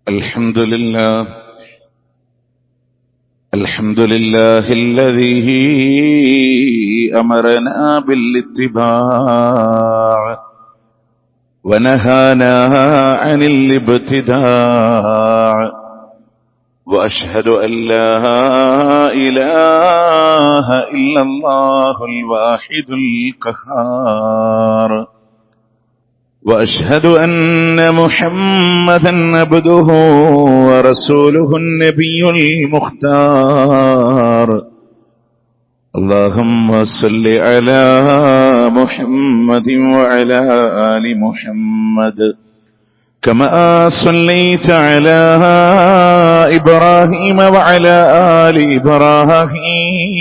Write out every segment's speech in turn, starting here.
الحمد لله الذي أمرنا بالاتباع ونهانا عن الابتداع، وأشهد أن لا إله إلا الله الواحد القهار، وأشهد أن محمدا عبده ورسوله النبي المختار. اللهم صل على محمد وعلى آل محمد كما صليت على إبراهيم وعلى آل إبراهيم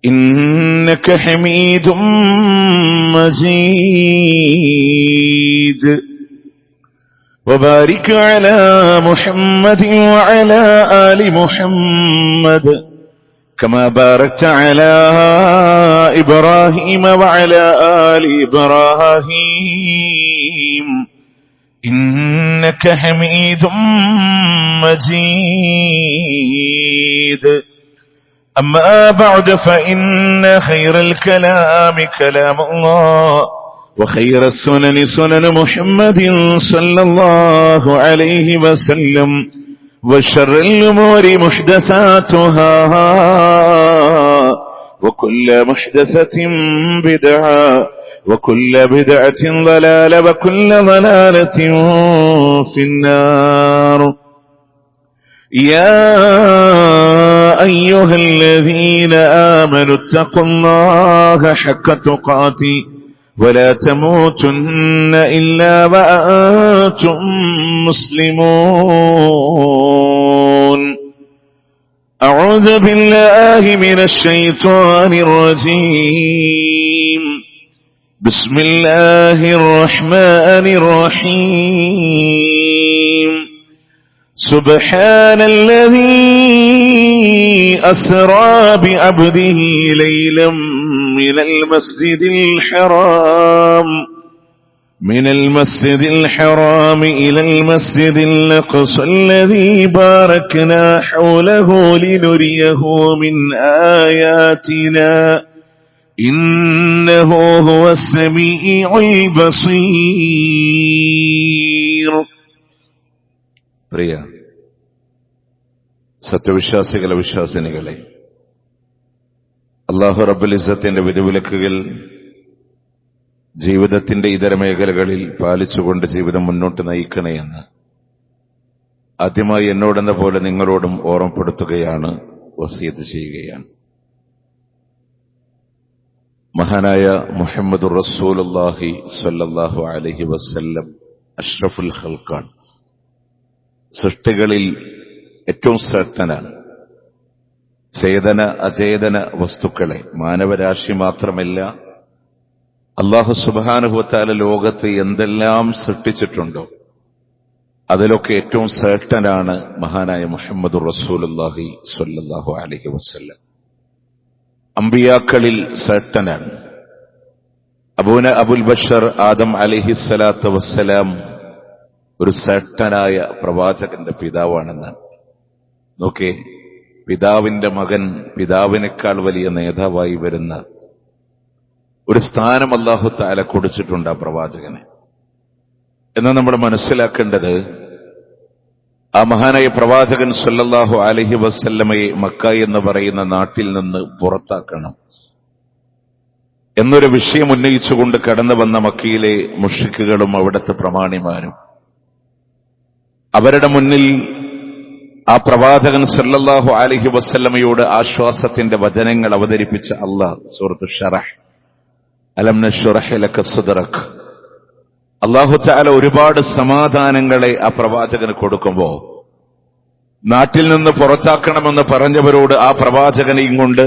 إنك حميد مجيد. وبارك على محمد وعلى آل محمد كما باركت على إبراهيم وعلى آل إبراهيم إنك حميد مجيد. أما بعد، فإن خير الكلام كلام الله، وخير السنن سنن محمد صلى الله عليه وسلم، وشر الأمور محدثاتها، وكل محدثة بدعة، وكل بدعة ضلالة، وكل ضلالة في النار. يا أيها الذين آمنوا اتقوا الله حق تقاته ولا تموتن إلا وأنتم مسلمون. أعوذ بالله من الشيطان الرجيم. بسم الله الرحمن الرحيم. سبحان الذي أسرى بعبده ليلا من المسجد الحرام إلى المسجد الأقصى الذي باركنا حوله لنريه من آياتنا إنه هو السميع البصير. പ്രിയ സത്യവിശ്വാസികളെ, വിശ്വാസിനികളെ, അല്ലാഹു റബ്ബുൽ ഇസ്സത്തിന്റെ വിധിവിലക്കുകൾ ജീവിതത്തിന്റെ ഇതര മേഖലകളിൽ പാലിച്ചുകൊണ്ട് ജീവിതം മുന്നോട്ട് നയിക്കണമെന്ന് ആദ്യമായി എന്നോടെന്ന പോലെ നിങ്ങളോടും ഓർമ്മപ്പെടുത്തുകയാണ്, വസിയത്ത് ചെയ്യുകയാണ്. മഹാനായ മുഹമ്മദുർ റസൂലുള്ളാഹി സ്വല്ലല്ലാഹു അലൈഹി വസല്ലം അഷ്റഫുൽ ഖൽഖാൻ, സൃഷ്ടികളിൽ ഏറ്റവും ശ്രേഷ്ഠനാണ്. ചേതന അചേതന വസ്തുക്കളെ, മാനവരാശി മാത്രമല്ല, അല്ലാഹു സുബ്ഹാനഹു വ തആല ലോകത്ത് എന്തെല്ലാം സൃഷ്ടിച്ചിട്ടുണ്ടോ അതിലൊക്കെ ഏറ്റവും ശ്രേഷ്ഠനാണ് മഹാനായ മുഹമ്മദുർ റസൂലുള്ളാഹി സ്വല്ലല്ലാഹു അലൈഹി വസല്ലം. അമ്പിയാക്കളിൽ ശ്രേഷ്ഠനാണ്. അബുൽ ബഷർ ആദം അലൈഹിസ്സലാത്തു വസ്സലാം ഒരു ശ്രേഷ്ഠനായ പ്രവാചകന്റെ പിതാവാണെന്നാണ്. നോക്കേ, പിതാവിന്റെ മകൻ പിതാവിനേക്കാൾ വലിയ നേതാവായി വരുന്ന ഒരു സ്ഥാനം അല്ലാഹു തആല കൊടുത്തിട്ടുണ്ട് ആ പ്രവാചകനെ. എന്നാൽ നമ്മൾ മനസ്സിലാക്കേണ്ടത്, ആ മഹാനായ പ്രവാചകൻ സല്ലല്ലാഹു അലൈഹി വസല്ലമയെ മക്ക എന്ന് പറയുന്ന നാട്ടിൽ നിന്ന് പുറത്താക്കണം എന്നൊരു വിഷയം ഉന്നയിച്ചുകൊണ്ട് കടന്നു വന്ന മക്കയിലെ മുശ്രിക്കുകളും അവിടുത്തെ പ്രമാണിമാരും, അവരുടെ മുന്നിൽ ആ പ്രവാചകൻ സല്ലല്ലാഹു അലൈഹി വസല്ലമയോട് ആശ്വാസത്തിന്റെ വചനങ്ങൾ അവതരിപ്പിച്ച അല്ലാഹ് സൂറത്തു ശറഹ്, അലം നശ്റഹ് ലക സദ്റക്, അല്ലാഹു തആല ഒരുപാട് സമാധാനങ്ങളെ ആ പ്രവാചകന് കൊടുക്കുമ്പോ, നാട്ടിൽ നിന്ന് പുറത്താക്കണമെന്ന് പറഞ്ഞവരോട് ആ പ്രവാചകനെയും കൊണ്ട്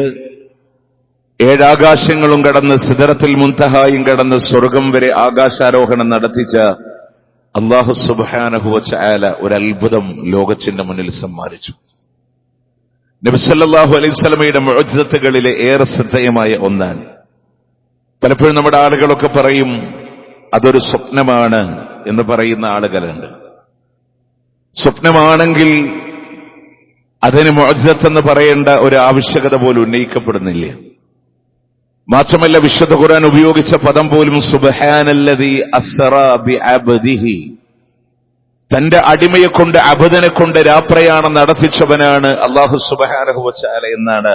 7 ആകാശങ്ങളും കടന്ന് സിദ്റത്തുൽ മുൻതഹായും കടന്ന് സ്വർഗം വരെ ആകാശാരോഹണം നടത്തിച്ച അല്ലാഹു സുബ്ഹാനഹു വ തആല ഒരു അത്ഭുതം ലോകത്തിന്റെ മുന്നിൽ സമ്മാനിച്ചു. നബി സല്ലല്ലാഹു അലൈഹി വസല്ലമയുടെ മുഅ്ജിസത്തുകളിലെ ഏറെ ശ്രദ്ധേയമായ ഒന്നാണ്. പലപ്പോഴും നമ്മുടെ ആളുകളൊക്കെ പറയും അതൊരു സ്വപ്നമാണ് എന്ന് പറയുന്ന ആളുകളുണ്ട്. സ്വപ്നമാണെങ്കിൽ അതിന് മുഅ്ജിസത്ത് പറയേണ്ട ഒരു ആവശ്യകത പോലും ഉന്നയിക്കപ്പെടുന്നില്ല. മാത്രമല്ല വിശുദ്ധ ഖുർആൻ ഉപയോഗിച്ച പദം പോലും സുബ്ഹാനല്ലദീ അസ്റാ ബിഅബ്ദിഹി, തന്റെ അടിമയെ കൊണ്ട് അബദനെ കൊണ്ട് രാപ്രയാണം നടത്തിച്ചവനാണ് അല്ലാഹു സുബ്ഹാനഹു വ തആല എന്നാണ്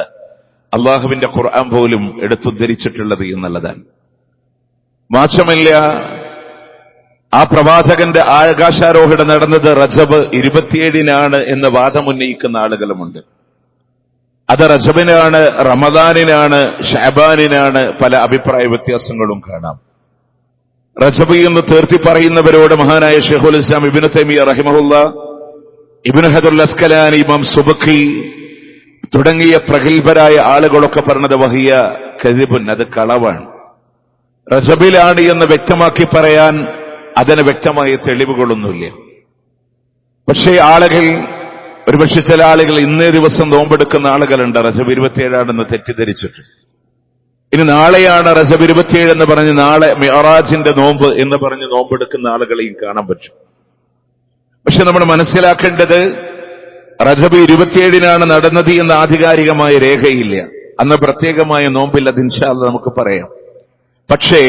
അള്ളാഹുവിന്റെ ഖുർആൻ പോലും എടുത്തുദ്ധരിച്ചിട്ടുള്ളത് എന്നുള്ളതാണ്. മാത്രമല്ല ആ പ്രവാചകന്റെ ആകാശാരോഹണം നടന്നത് റജബ് 27 എന്ന് വാദമുന്നയിക്കുന്ന ആളുകളുമുണ്ട്. അത് റജബിനാണ്, റമദാനിനാണ്, ഷഅബാനിനാണ്, പല അഭിപ്രായ വ്യത്യാസങ്ങളും കാണാം. റജബ് എന്ന് തീർത്തി പറയുന്നവരോട് മഹാനായ ശൈഖുൽ ഇസ്ലാം ഇബ്നു തൈമിയ്യ റഹിമഹുല്ലാ, ഇബ്നു ഹജറുൽ അസ്കലാനി, ഇമാം സുബക്കി തുടങ്ങിയ പ്രഗത്ഭരായ ആളുകളൊക്കെ പറഞ്ഞത് വഹിയ കദിബുൻ, അത് കളവാണ്. റജബിലാണ് എന്ന് വ്യക്തമാക്കി പറയാൻ അതിന് വ്യക്തമായ തെളിവുകളൊന്നുമില്ല. പക്ഷേ ആളുകൾ, ഒരുപക്ഷെ ചില ആളുകൾ ഇന്നേ ദിവസം നോമ്പെടുക്കുന്ന ആളുകളുണ്ട് റജബ് 27 തെറ്റിദ്ധരിച്ചിട്ട്. ഇനി നാളെയാണ് റജബ് 27 എന്ന് പറഞ്ഞ് നാളെ മിഅറാജിന്റെ നോമ്പ് എന്ന് പറഞ്ഞ് നോമ്പെടുക്കുന്ന ആളുകളെയും കാണാൻ പറ്റും. പക്ഷെ നമ്മൾ മനസ്സിലാക്കേണ്ടത് റജബ് 27 നടന്നത് എന്ന ആധികാരികമായ രേഖയില്ല. അന്ന് പ്രത്യേകമായ നോമ്പില്ല, അത് ഇൻഷാ അല്ലാഹ് നമുക്ക് പറയാം. പക്ഷേ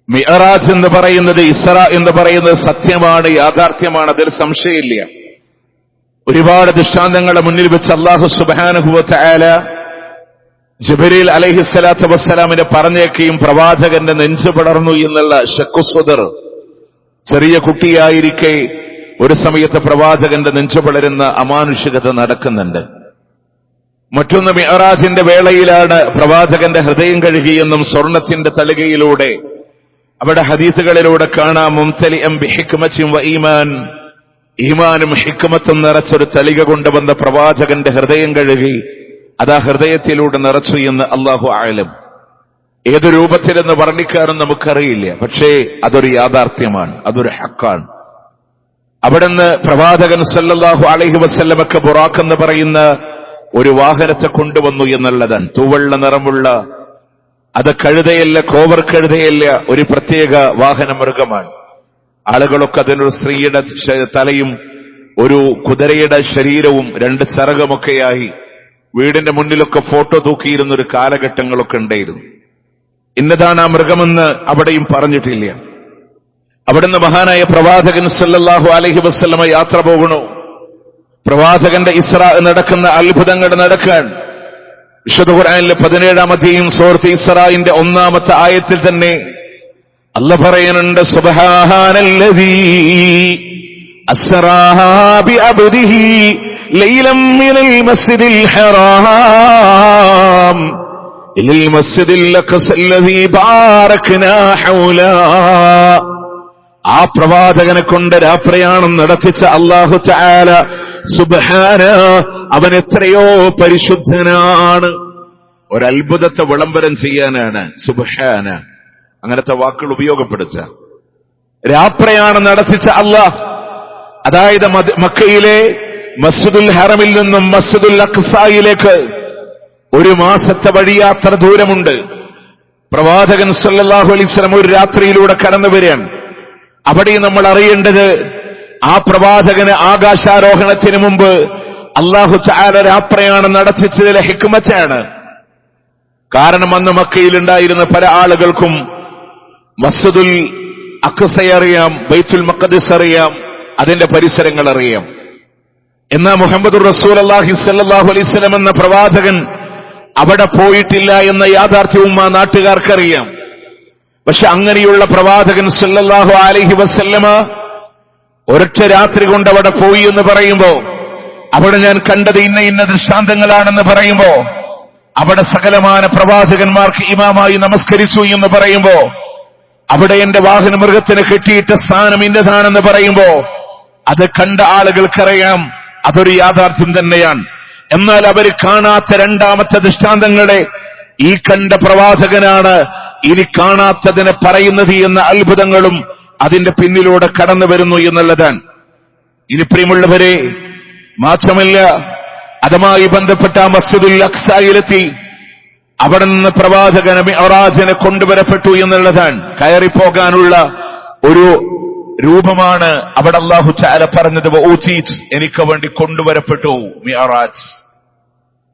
മിഅറാജ് എന്ന് പറയുന്നത്, ഇസ്രാ എന്ന് പറയുന്നത് സത്യമാണ്, യാഥാർത്ഥ്യമാണ്, അതിൽ സംശയമില്ല. ഒരുപാട് ദൃഷ്ടാന്തങ്ങളെ മുന്നിൽ വെച്ച് അല്ലാഹു സുബ്ഹാനഹു വ തആല ജിബ്രീൽ അലൈഹിസ്സലാത്തു വസ്സലാമിനെ പറഞ്ഞേക്കുകയും പ്രവാചകന്റെ നെഞ്ചു പിളർന്നു എന്നുള്ള ശഖുസ്വദർ, ചെറിയ കുട്ടിയായിരിക്കെ ഒരു സമയത്ത് പ്രവാചകന്റെ നെഞ്ചു പിളരുന്ന അമാനുഷികത നടക്കുന്നുണ്ട്. മറ്റൊന്ന് മിഅറാജിന്റെ വേളയിലാണ് പ്രവാചകന്റെ ഹൃദയം കഴുകിയെന്നും സ്വർണത്തിന്റെ തളികയിലൂടെ അവിടെ ഹദീസുകളിലൂടെ കാണാം, മുംതലിഅൻ ബിഹിക്മത്തിൻ വ ഈമാൻ, ഈമാനും ഹിക്മത്തും നിറച്ചൊരു തളിക കൊണ്ടുവന്ന പ്രവാചകന്റെ ഹൃദയം കഴുകി, അതാ ഹൃദയത്തിലൂടെ നിറച്ചു എന്ന് അല്ലാഹു അഅലം. ഏതു രൂപത്തിലെന്ന് വർണ്ണിക്കാനും നമുക്കറിയില്ല. പക്ഷേ അതൊരു യാഥാർത്ഥ്യമാണ്, അതൊരു ഹക്കാണ്. അവിടുന്ന് പ്രവാചകൻ സല്ലല്ലാഹു അലൈഹി വസല്ലമക്ക് ബുറാഖ് എന്ന് പറയുന്ന ഒരു വാഹനത്തെ കൊണ്ടുവന്നു എന്നുള്ളതാണ്. തൂവെള്ള നിറമുള്ള, അത് കഴുതയല്ല, കോവർ കഴുതയല്ല, ഒരു പ്രത്യേക വാഹന മൃഗമാണ്. ആളുകളൊക്കെ അതിനൊരു സ്ത്രീയുടെ തലയും ഒരു കുതിരയുടെ ശരീരവും 2 ചിറകുമൊക്കെയായി വീടിന്റെ മുന്നിലൊക്കെ ഫോട്ടോ തൂക്കിയിരുന്നൊരു കാലഘട്ടങ്ങളൊക്കെ ഉണ്ടായിരുന്നു. ഇന്നതാണ് ആ മൃഗമെന്ന് അവിടെയും പറഞ്ഞിട്ടില്ല. അവിടുന്ന് മഹാനായ പ്രവാചകൻ സല്ലല്ലാഹു അലൈഹി വസല്ലമ യാത്ര പോകണു. പ്രവാചകന്റെ ഇസ്രാ നടക്കുന്ന അത്ഭുതങ്ങൾ നടക്കാൻ വിശുദ്ധ ഖുർആനിലെ 17-ാം അധ്യായം സൂറത്ത് ഇസ്രാഇന്റെ 1-ാമത്തെ ആയത്തിൽ തന്നെ അല്ലാഹ് പറയുന്നുണ്ട്, സുബ്ഹാനല്ലദീ അസ്റാ ബിഅബ്ദിഹി ലൈലൻ മിനൽ മസ്ജിദിൽ ഹറാം ഇലൽ മസ്ജിദിൽ അഖ്സല്ലദീ ബാറക്നാ ഹൗലാ. ആ പ്രവാചകനെ കൊണ്ട് രാപ്രയാണം നടത്തിച്ച അല്ലാഹു തആല സുബ്ഹാന, അവൻ എത്രയോ പരിശുദ്ധനാണ്. ഒരത്ഭുതത്തെ വിളംബരം ചെയ്യാനാണ് സുബ്ഹാന അങ്ങനത്തെ വാക്കുകൾ ഉപയോഗപ്പെടുത്തുക. രാപ്രയാണം നടത്തിച്ച അല്ലാഹ്, അതായത് മക്കയിലെ മസ്ജിദുൽ ഹറമിൽ നിന്നും മസ്ജിദുൽ അഖ്സായിലേക്ക് 1 മാസത്തെ വഴിയാത്ര ദൂരമുണ്ട്. പ്രവാചകൻ സല്ലല്ലാഹു അലൈഹി വസല്ലം ഒരു രാത്രിയിലൂടെ കടന്നു വരികയാണ്. അവിടെ നമ്മൾ അറിയേണ്ടത്, ആ പ്രവാചകന് ആകാശാരോഹണത്തിന് മുമ്പ് അല്ലാഹു തആല രാപ്രയാണം നടത്തിച്ചതിലെ ഹിക്മത്താണ്. കാരണം അന്ന് മക്കയിലുണ്ടായിരുന്ന പല ആളുകൾക്കും മസ്ജിദുൽ അഖ്സയെ അറിയാം, ബൈത്തുൽ മഖ്ദിസ് അറിയാം, അതിന്റെ പരിസരങ്ങൾ അറിയാം. എന്നാൽ മുഹമ്മദുർ റസൂലുള്ളാഹി സ്വല്ലല്ലാഹു അലൈഹി വസല്ലം എന്ന പ്രവാചകൻ അവിടെ പോയിട്ടില്ല എന്ന യാഥാർത്ഥ്യവും ആ നാട്ടുകാർക്കറിയാം. പക്ഷെ അങ്ങനെയുള്ള പ്രവാചകൻ സല്ലല്ലാഹു അലൈഹി വസല്ലമ ഒരൊറ്റ രാത്രി കൊണ്ട് അവിടെ പോയി എന്ന് പറയുമ്പോ, അവിടെ ഞാൻ കണ്ടത് ഇന്ന ദൃഷ്ടാന്തങ്ങളാണെന്ന് പറയുമ്പോ, അവിടെ സകലമാന പ്രവാചകന്മാർക്ക് ഇമാമായി നമസ്കരിച്ചു എന്ന് പറയുമ്പോ, അവിടെ എന്റെ വാഹന മൃഗത്തിന് കെട്ടിയിട്ട സ്ഥാനം ഇന്നതാണെന്ന് പറയുമ്പോ, അത് കണ്ട ആളുകൾക്കറിയാം അതൊരു യാഥാർത്ഥ്യം തന്നെയാണ്. എന്നാൽ അവർ കാണാത്ത 2ാമത്തെ ദൃഷ്ടാന്തങ്ങളെ ഈ കണ്ട പ്രവാചകനാണ് ഇനി കാണാത്തതിനെ പറയുന്നത് എന്ന അത്ഭുതങ്ങളും അതിന്റെ പിന്നിലൂടെ കടന്നു വരുന്നു എന്നുള്ളതാണ്. ഇനി പ്രിയമുള്ളവരെ, മാത്രമല്ല അതുമായി ബന്ധപ്പെട്ട മസ്ജിദുൽ അഖ്സായിലെത്തി അവിടെ നിന്ന് പ്രവാചകൻ മിഅറാജിനെ കൊണ്ടുവരപ്പെട്ടു എന്നുള്ളതാണ്. കയറിപ്പോകാനുള്ള ഒരു രൂപമാണ് അവിടെ അല്ലാഹു തആല പറഞ്ഞത് വഊതീത്, എനിക്ക് വേണ്ടി കൊണ്ടുവരപ്പെട്ടു മിഅറാജ്.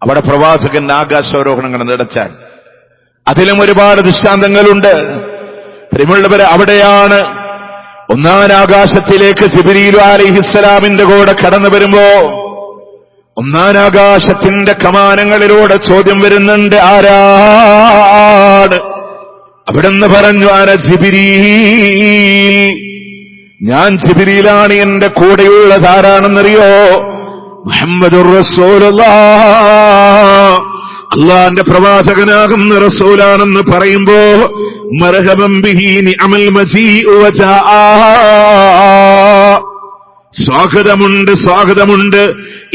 അവിടെ പ്രവാചകൻ ആകാശാരോഹണങ്ങൾ നടത്താൻ അതിലും ഒരുപാട് ദൃഷ്ടാന്തങ്ങളുണ്ട്. പ്രിയമുള്ളവരെ, അവിടെയാണ് ഒന്നാം ആകാശത്തിലേക്ക് ജിബ്രീൽ അലൈഹിസ്സലാമിന്റെ കൂടെ കടന്നു വരുമ്പോ ഒന്നാം ആകാശത്തിന്റെ കമാനങ്ങളിലൂടെ ചോദ്യം വരുന്നുണ്ട്, ആരാണ്? അവിടുന്ന് പറഞ്ഞു, അന ജിബ്രീൽ, ഞാൻ ജിബ്രീലാണ്. എന്റെ കൂടെയുള്ളത് ആരാണെന്നറിയോ? മുഹമ്മദുർ റസൂലുള്ളാഹ്, അല്ലാഹുവിന്റെ പ്രവാചകനാകുന്ന റസൂലാണെന്ന് പറയുമ്പോ മർഹബൻ ബിഹി നിഅമൽ മജീഉ വജാഅ, സ്വാഗതമുണ്ട്, സ്വാഗതമുണ്ട്,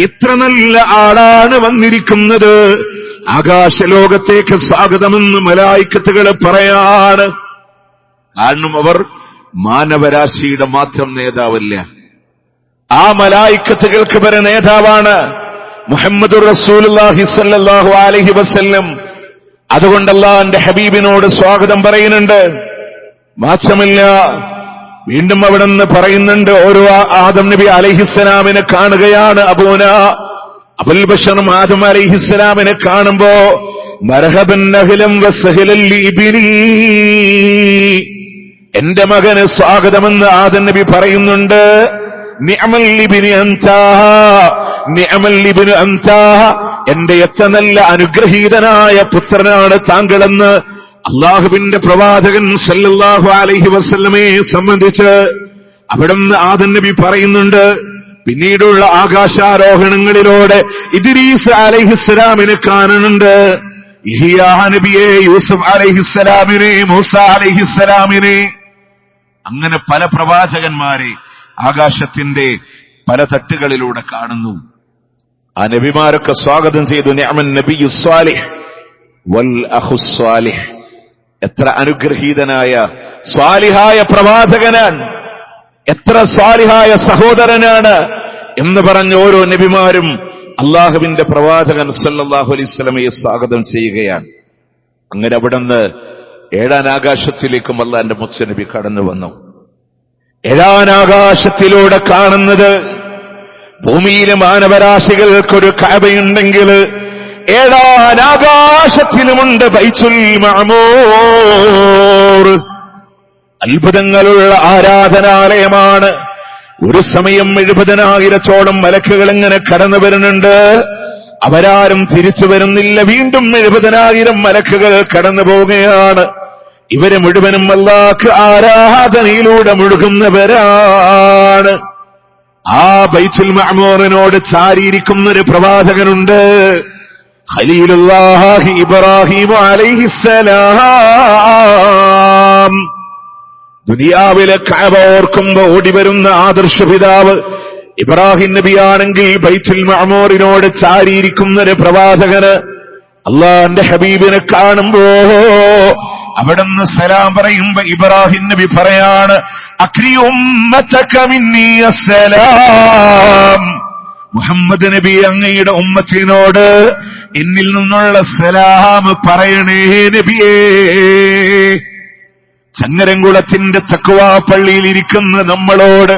ഇത്ര നല്ല ആളാണ് വന്നിരിക്കുന്നത്. ആകാശലോകത്തേക്ക് സ്വാഗതമെന്ന് മലായിക്കത്തുകൾ പറയാണ്. കാരണം അവർ മാനവരാശിയുടെ മാത്രം നേതാവല്ല, ആ മലായിക്കത്തുകൾക്ക് വരെ നേതാവാണ് മുഹമ്മദുർ റസൂലുള്ളാഹി സ്വല്ലല്ലാഹു അലൈഹി വസല്ലം. അതുകൊണ്ട് അല്ലാഹുവിന്റെ ഹബീബിനോട് സ്വാഗതം പറയുന്നുണ്ട്. മാത്രമല്ല വീണ്ടും അവിടെ നിന്ന് പറയുന്നുണ്ട്, ഓരോ ആദം നബി അലൈഹിസ്സലാമിനെ കാണുകയാണ് അബൂന അബുൽ ബശർ ആദം അലൈഹിസ്സലാമിനെ കാണുമ്പോ മർഹബൻ അഹ്ലൻ വസഹ്ലൻ ലിബ്നി, എന്റെ മകന് സ്വാഗതമെന്ന് ആദം നബി പറയുന്നുണ്ട്. നിഅമൽ ലിബ്നി അൻതാ, നിഅമൽ ലിബ്നു അൻതാ, എന്റെ എത്ര നല്ല അനുഗ്രഹീതനായ പുത്രനാണ് താങ്കളെന്ന് അള്ളാഹുവിന്റെ പ്രവാചകൻ സല്ലല്ലാഹു അലൈഹി വസല്ലമയെ സംബന്ധിച്ച് അവിടുന്ന് ആദം നബി പറയുന്നുണ്ട്. പിന്നീടുള്ള ആകാശാരോഹണങ്ങളിലൂടെ ഇദ്രീസ് അലൈഹിസ്സലാമിനെ കാണുന്നുണ്ട്, യഹ്യാ നബിയെ, യൂസുഫ് അലൈഹിസ്സലാമിനെ, മൂസ അലൈഹിസ്സലാമിനെ, അങ്ങനെ പല പ്രവാചകന്മാരെ ആകാശത്തിന്റെ പല തട്ടുകളിലൂടെ കാണുന്നു. ആ നബിമാരൊക്കെ സ്വാഗതം ചെയ്തു. നിഅമൻ നബിയ്യു സ്വാലിഹ് വൽ അഖു സ്വാലിഹ്, എത്ര അനുഗ്രഹീതനായ സ്വാലിഹായ പ്രവാചകനാണ്, എത്ര സ്വാലിഹായ സഹോദരനാണ് എന്ന് പറഞ്ഞ ഓരോ നബിമാരും അള്ളാഹുവിന്റെ പ്രവാചകൻ സല്ലല്ലാഹു അലൈഹി വസല്ലമയെ സ്വാഗതം ചെയ്യുകയാണ്. അങ്ങനെ അവിടുന്ന് ഏഴാം ആകാശത്തിലേക്കും അള്ളാഹുവിന്റെ മുത്തുനബി കടന്നു വന്നു. ഏഴാം ആകാശത്തിലൂടെ കാണുന്നത്, ഭൂമിയിലെ മാനവരാശികൾക്കൊരു കഅബയുണ്ടെങ്കിൽ ഏഴാം ആകാശത്തിലുമുണ്ട് ബൈത്തുൽ മഅമൂർ. അത്ഭുതങ്ങളുള്ള ആരാധനാലയമാണ്. ഒരു സമയം 70,000 മലക്കുകൾ ഇങ്ങനെ കടന്നു വരുന്നുണ്ട്. അവരാരും തിരിച്ചു വരുന്നില്ല. വീണ്ടും 70,000 മലക്കുകൾ കടന്നു പോവുകയാണ്. ഇവര് മുഴുവനും അല്ലാഹ്ക്ക് ആരാധനയിലൂടെ മുഴുകുന്നവരാണ്. ആ ബൈത്തുൽ മഅമൂറിനോട് ചാരിയിരിക്കുന്ന ഒരു പ്രവാചകനുണ്ട്, ഖലീലുല്ലാഹി ഇബ്രാഹിം അലൈഹിസ്സലാം. ദുനിയാവിലെ കഅബ ഓർക്കുമ്പോ ഓടിവരുന്ന ആദർശപിതാവ് ഇബ്രാഹിം നബിയാണെങ്കിൽ ബൈത്തുൽ മഅമൂറിനോട് ചാരിയിരിക്കുന്ന ഒരു പ്രവാചകന് അല്ലാഹുവിന്റെ ഹബീബിനെ കാണുമ്പോ അവിടുന്ന് സലാം പറയുമ്പോ ഇബ്രാഹിം നബി പറയാണ്, അക്രി ഉമ്മതക മിന്നി അസ്സലാം, മുഹമ്മദ് നബി അങ്ങയുടെ ഉമ്മത്തിനോട് എന്നിൽ നിന്നുള്ള സലാം പറയണേ നബിയേ. ചങ്ങരംകുളത്തിന്റെ തഖ്വാ പള്ളിയിൽ ഇരിക്കുന്ന നമ്മളോട്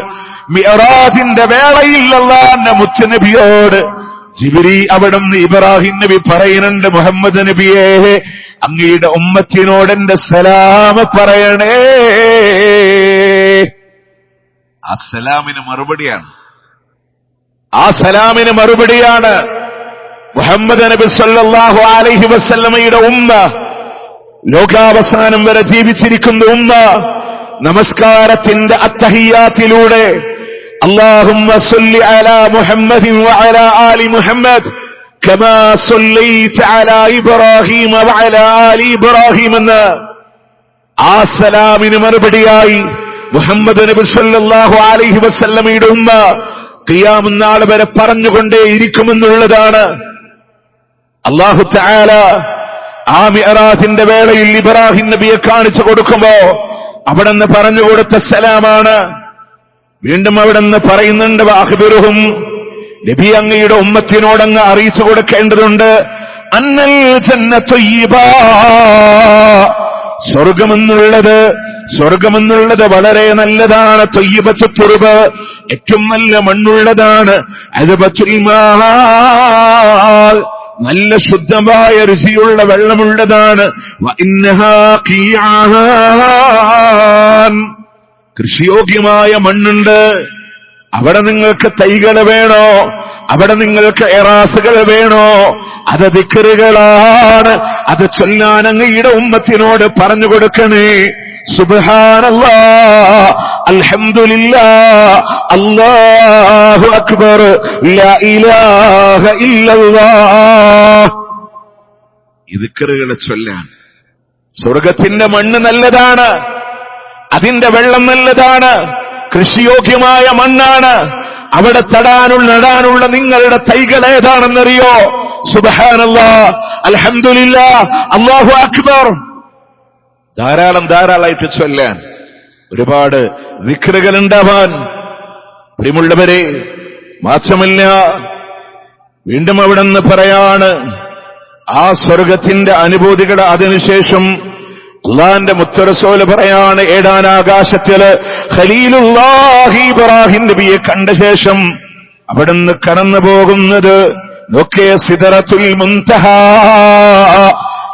മിഅറാജിന്റെ വേളയിൽ അല്ലാഹുവിന്റെ മുത്തുനബിയോട് അവിടുന്ന് ഇബ്രാഹിം നബി പറയുന്നുണ്ട്, മുഹമ്മദ് നബിയേ അങ്ങയുടെ ഉമ്മത്തിനോട് എന്റെ സലാം പറയണേ. ആ സലാമിന് മറുപടിയാണ്, ആ സലാമിന് മറുപടിയാണ് മുഹമ്മദ് നബി സല്ലല്ലാഹു അലൈഹി വസല്ലമയുടെ ഉമ്മ, ലോകാവസാനം വരെ ജീവിച്ചിരിക്കുന്ന ഉമ്മ, നമസ്കാരത്തിന്റെ അത്തഹിയ്യാത്തിലൂടെ അല്ലാഹുമ്മ സ്വല്ലി അലാ മുഹമ്മദിൻ വഅലാ ആലി മുഹമ്മദ് കമാ സ്വല്ലൈത അലാ ഇബ്രാഹീമ വഅലാ ആലി ഇബ്രാഹീം എന്ന് ആ സലാമിന് മറുപടിയായി മുഹമ്മദ് നബി സല്ലല്ലാഹു അലൈഹി വസല്ലമയുടെ ഉമ്മ ഖിയാമത്ത് നാൾ വരെ പറഞ്ഞുകൊണ്ടേയിരിക്കുമെന്നുള്ളതാണ്. അല്ലാഹു തആല ആ മിഅറാജിന്റെ വേളയിൽ ഇബ്രാഹിം നബിയെ കാണിച്ചു കൊടുക്കുമ്പോ അവിടുന്ന് പറഞ്ഞു കൊടുത്ത സലാമാണ്. വീണ്ടും അവിടുന്ന് പറയുന്നുണ്ട്, വഅഖ്ബിറുഹും, നബി അങ്ങയുടെ ഉമ്മത്തിനോടങ്ങ് അറിയിച്ചു കൊടുക്കേണ്ടതുണ്ട്, അന്നൽ ജന്നത്തു ത്വയ്യിബാ, സ്വർഗമെന്നുള്ളത് സ്വർഗമെന്നുള്ളത് വളരെ നല്ലതാണ്. ത്വയ്യിബത്തു തുർബ്, ഏറ്റവും നല്ല മണ്ണുള്ളതാണ്. അദബത്തുൽ മാ, നല്ല ശുദ്ധമായ രുചിയുള്ള വെള്ളമുള്ളതാണ്. വഇന്നഹാ ഖിയാൻ, കൃഷിയോഗ്യമായ മണ്ണുണ്ട്. അവിടെ നിങ്ങൾക്ക് തൈകൾ വേണോ? അവിടെ നിങ്ങൾക്ക് എറാസുകൾ വേണോ? അത് ദിക്റുകളാണ്. അത് ചൊല്ലാൻ അങ്ങയുടെ ഉമ്മത്തിനോട് പറഞ്ഞു കൊടുക്കണേ. സുബ്ഹാനല്ലാഹ്, അൽഹംദുലില്ലാഹ്, അല്ലാഹു അക്ബർ, ലാ ഇലാഹ ഇല്ലല്ലാഹ്. ഈ ദിക്റുകൾ ചൊല്ലാൻ. സ്വർഗത്തിന്റെ മണ്ണ് നല്ലതാണ്, അതിന്റെ വെള്ളം നല്ലതാണ്, കൃഷിയോഗ്യമായ മണ്ണാണ്. അവിടെ നടാനുള്ള നിങ്ങളുടെ തൈകൾ ഏതാണെന്നറിയോ? സുബ്ഹാനല്ലാഹ്, അൽഹംദുലില്ലാഹ്, അല്ലാഹു അക്ബർ. ധാരാളമായിട്ട് ചൊല്ലാൻ, ഒരുപാട് ദിക്റുകൾ ഉണ്ടാവാൻ. പ്രിയമുള്ളവരെ, മാത്രമല്ല വീണ്ടും അവിടെ നിന്ന് പറയാണ് ആ സ്വർഗത്തിന്റെ അനുഭൂതികൾ. അതിനുശേഷം അല്ലാഹുവിന്റെ മുത്തറസൂൽ പറയാണ്, ഏഴാനാകാശത്തില് ഖലീലുല്ലാഹി ഇബ്രാഹിം നബിയെ കണ്ട ശേഷം അവിടുന്ന് കടന്നു പോകുന്നത് നോക്കിയ സിദറത്തുൽ മുൻതഹ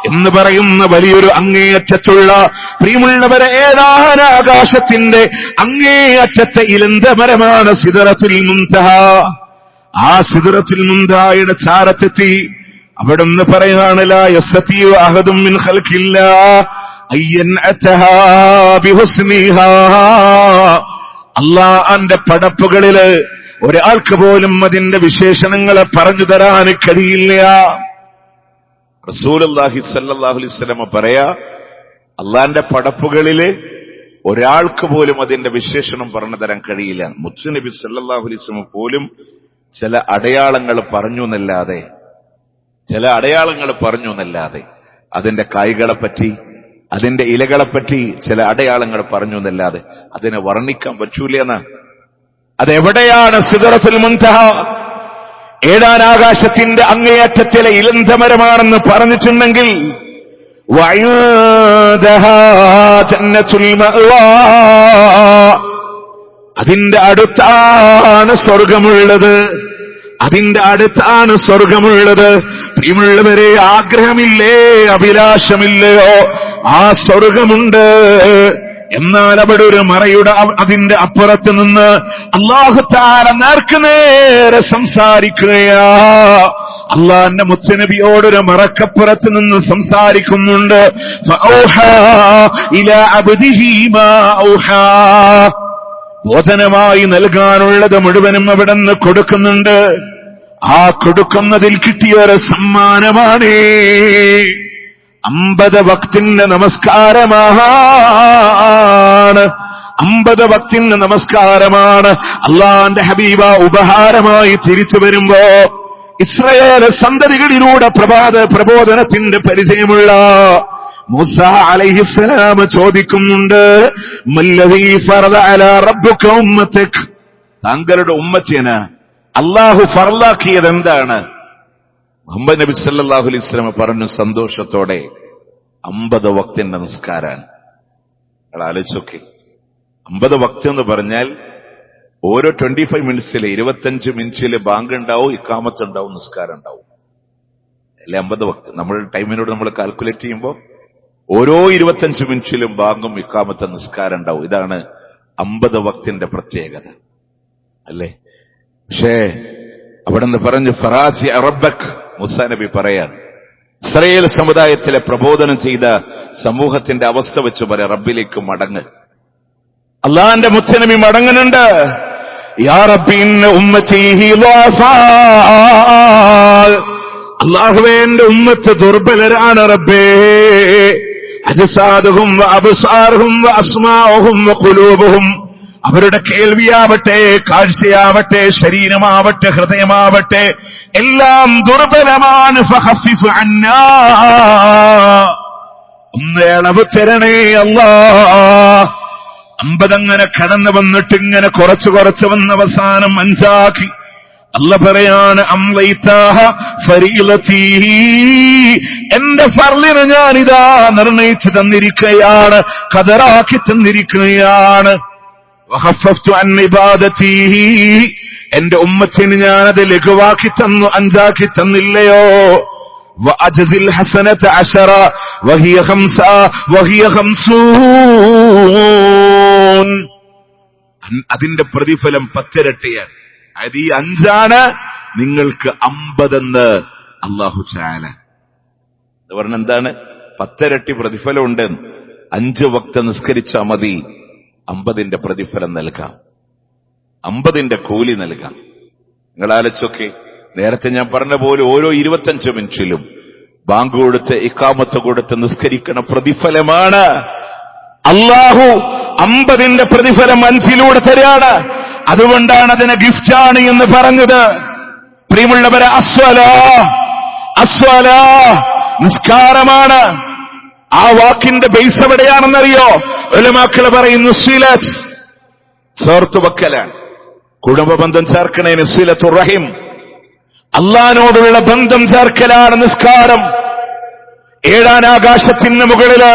എന്ന് പറയുന്ന വലിയൊരു അങ്ങേയറ്റത്തുള്ള, പ്രിയമുള്ളവരെ, ഏഴാനാകാശത്തിന്റെ അങ്ങേയറ്റത്തെ ഇലന്തമരമാണ് സിദറത്തുൽ മുൻതഹ. ആ സിദറത്തുൽ മുൻതഹയുടെ ചാരത്തെത്തി അവിടുന്ന് പറയാണ്, ലാ യസ്തതിഉ അഹദും മിൻ ഖൽഖില്ലാഹ് അയ്യൻഅതഹാ ബിഹുസ്നിഹാ. അല്ലാഹുവിന്റെ പടപ്പുകളില് ഒരാൾക്ക് പോലും അതിന്റെ വിശേഷണങ്ങളെ പറഞ്ഞു തരാൻ കഴിയില്ല. റസൂലുള്ളാഹി സ്വല്ലല്ലാഹു അലൈഹി വസല്ലം പറയാ, അല്ലാഹുവിന്റെ പടപ്പുകളില് ഒരാൾക്ക് പോലും അതിന്റെ വിശേഷണം പറഞ്ഞു തരാൻ കഴിയില്ല. മുത്തുനബി സ്വല്ലല്ലാഹു അലൈഹി വസല്ലം പോലും ചില അടയാളങ്ങൾ പറഞ്ഞു എന്നല്ലാതെ അതിന്റെ കായ്കളെപ്പറ്റി, അതിന്റെ ഇലകളെപ്പറ്റി ചില അടയാളങ്ങൾ പറഞ്ഞു എന്നല്ലാതെ അതിനെ വർണ്ണിക്കാൻ പറ്റൂലെന്ന്. അതെവിടെയാണ് സിദറത്തുൽ മുൻതഹ? ഏഴാനാകാശത്തിന്റെ അങ്ങേയറ്റത്തിലെ ഇലന്തമരമാണെന്ന് പറഞ്ഞിട്ടുണ്ടെങ്കിൽ വഇൻദഹാ ജന്നത്തുൽ മഅവാ, അതിന്റെ അടുത്താണ് സ്വർഗമുള്ളത്. അതിന്റെ അടുത്താണ് സ്വർഗമുള്ളത്. പ്രിയമുള്ളവരെ, ആഗ്രഹമില്ലേ, അഭിലാഷമില്ലയോ? ആ സ്വർഗമുണ്ട്. എന്നാൽ അവിടെ ഒരു മറയുടെ അതിന്റെ അപ്പുറത്ത് നിന്ന് അല്ലാഹു തആല നേർക്കുനേരെ സംസാരിക്കുകയാ. അല്ലാഹുവിന്റെ മുത്തുനബിയോടൊരു മറക്കപ്പുറത്ത് നിന്ന് സംസാരിക്കുന്നുണ്ട്. ഫഔഹാ ഇലാ അബ്ദിഹി മാ ഔഹാ, ബോധനമായി നൽകാനുള്ളത് മുഴുവനും അവിടെ നിന്ന് കൊടുക്കുന്നുണ്ട്. ആ കൊടുക്കുന്നതിൽ കിട്ടിയൊരു സമ്മാനമാണ് 50 വക്തിന്റെ നമസ്കാരമാണ്. 50 വക്തിന്റെ നമസ്കാരമാണ്. അല്ലാഹുവിന്റെ ഹബീബ ഉപഹാരമായി തിരിച്ചു വരുമ്പോ ഇസ്രായേൽ സന്തതികളിലൂടെ പ്രബോധനത്തിന്റെ പരിചയമുള്ള മൂസ അലൈഹിസ്സലാം ചോദിക്കുന്നുണ്ട്, മല്ലദീ ഫറദ അലാ റബ്ബുക ഉമ്മതക്, താങ്കളുടെ ഉമ്മത്തിനെ അല്ലാഹു ഫർളാക്കിയത് എന്താണ്? മുഹമ്മദ് നബി സല്ലല്ലാഹു അലൈഹി വസല്ലം പറഞ്ഞു സന്തോഷത്തോടെ, 50 വക്തിന്റെ നമസ്കാരാണ്. ആലോചിച്ചോക്കെ, 50 വക്ത് എന്ന് പറഞ്ഞാൽ ഓരോ 25 മിനിറ്റ്സില് 25 മിനിറ്റില് ബാങ്ക് ഉണ്ടാവും, ഇഖാമത്ത് ഉണ്ടാവും, നിസ്കാരം ഉണ്ടാവും. അല്ലെ 50 വക്ത്. നമ്മൾ ടൈമിനോട് നമ്മൾ കാൽക്കുലേറ്റ് ചെയ്യുമ്പോൾ ഓരോ 25 മിനിറ്റിലും ബാങ്കും ഇഖാമത്ത് നിസ്കാരം ഉണ്ടാവും. ഇതാണ് 50 വക്തിന്റെ പ്രത്യേകത, അല്ലേ? പക്ഷേ അവിടെ നിന്ന് പറഞ്ഞു, ഫറാജി റബ്ബക്, മൂസാ നബി പറയാണ്, ഇസ്രായേൽ സമുദായത്തിലെ പ്രബോധനം ചെയ്ത സമൂഹത്തിന്റെ അവസ്ഥ വെച്ച് പറയാം, റബ്ബിലേക്ക് മടങ്ങ്. അല്ലാഹുവിന്റെ മുത്തുനബി മടങ്ങുന്നുണ്ട്. യാ റബ്ബി ഇന്ന ഉമ്മത്തി ളഅഫാ, അല്ലാഹുവേ എന്റെ ഉമ്മത്ത് ദുർബലരാണ് റബ്ബേ. അജ്സാദുഹും വഅബ്സാറുഹും വഅസ്മാഉഹും വഖുലൂബുഹും, അവരുടെ കേൾവിയാവട്ടെ, കാഴ്ചയാവട്ടെ, ശരീരമാവട്ടെ, ഹൃദയമാവട്ടെ, എല്ലാം ദുർബലമാണ്. ഫഖഫിഫ് അന്നാ, ഒന്ന് ഇളവ് തരണേ അല്ലാഹ്. 50 അങ്ങനെ കടന്നു വന്നിട്ട് ഇങ്ങനെ കുറച്ച് വന്ന് അവസാനം 5ആക്കി. അല്ല പറയാണ് അംലൈതാഹ ഫരീലതീ, എന്റെ ഫർളിനെ ഞാനിതാ നിർണയിച്ചു തന്നിരിക്കുകയാണ്, ഖദറാക്കി തന്നിരിക്കുകയാണ്. വഖഫഫ്തു അൻ ഇബാദതീ, എന്റെ ഉമ്മത്തിന് ഞാനത് ലഘുവാക്കി തന്നു, അഞ്ചാക്കി തന്നില്ലയോ? വഅജ്സിൽ ഹസനത അശറ വഹിയ ഖംസ വഹിയ ഖംസൂൻ, അതിന്റെ പ്രതിഫലം 10 ഇരട്ടിയാണ്. അത് ഈ 5 നിങ്ങൾക്ക് 50 അല്ലാഹു തആല പറഞ്ഞ എന്താണ്? 10 ഇരട്ടി പ്രതിഫലം ഉണ്ടെന്ന്. 5 വക്ത് നിസ്കരിച്ചാൽ മതി, 50 പ്രതിഫലം നൽകാം, 50 കൂലി നൽകാം. നിങ്ങൾ ആലോചിച്ചൊക്കെ, നേരത്തെ ഞാൻ പറഞ്ഞ പോലെ ഓരോ 25 മിനിറ്റിലും ബാങ്ക് കൊടുത്ത് ഇഖാമത്ത് കൊടുത്ത് നിസ്കരിക്കണ പ്രതിഫലമാണ്. അല്ലാഹു 50 പ്രതിഫലം 5 തരാണ്. അതുകൊണ്ടാണ് അതിനെ ഗിഫ്റ്റാണ് എന്ന് പറഞ്ഞത്. പ്രിയമുള്ളവരെ, അസ്വലാ നിസ്കാരമാണ്. ആ വാക്കിന്റെ ബേസ് എവിടെയാണെന്നറിയോ? ഉലമാക്കൾ പറയുന്നു സിലത്ത്, ചേർത്ത് വെക്കലാണ്. കുടുംബ ബന്ധം ചേർക്കണേന് സിലത്തുർ റഹിം, അല്ലാഹുവിനോടുള്ള ബന്ധം ചേർക്കലാണ് നിസ്കാരം. 7 ആകാശത്തിന് മുകളില്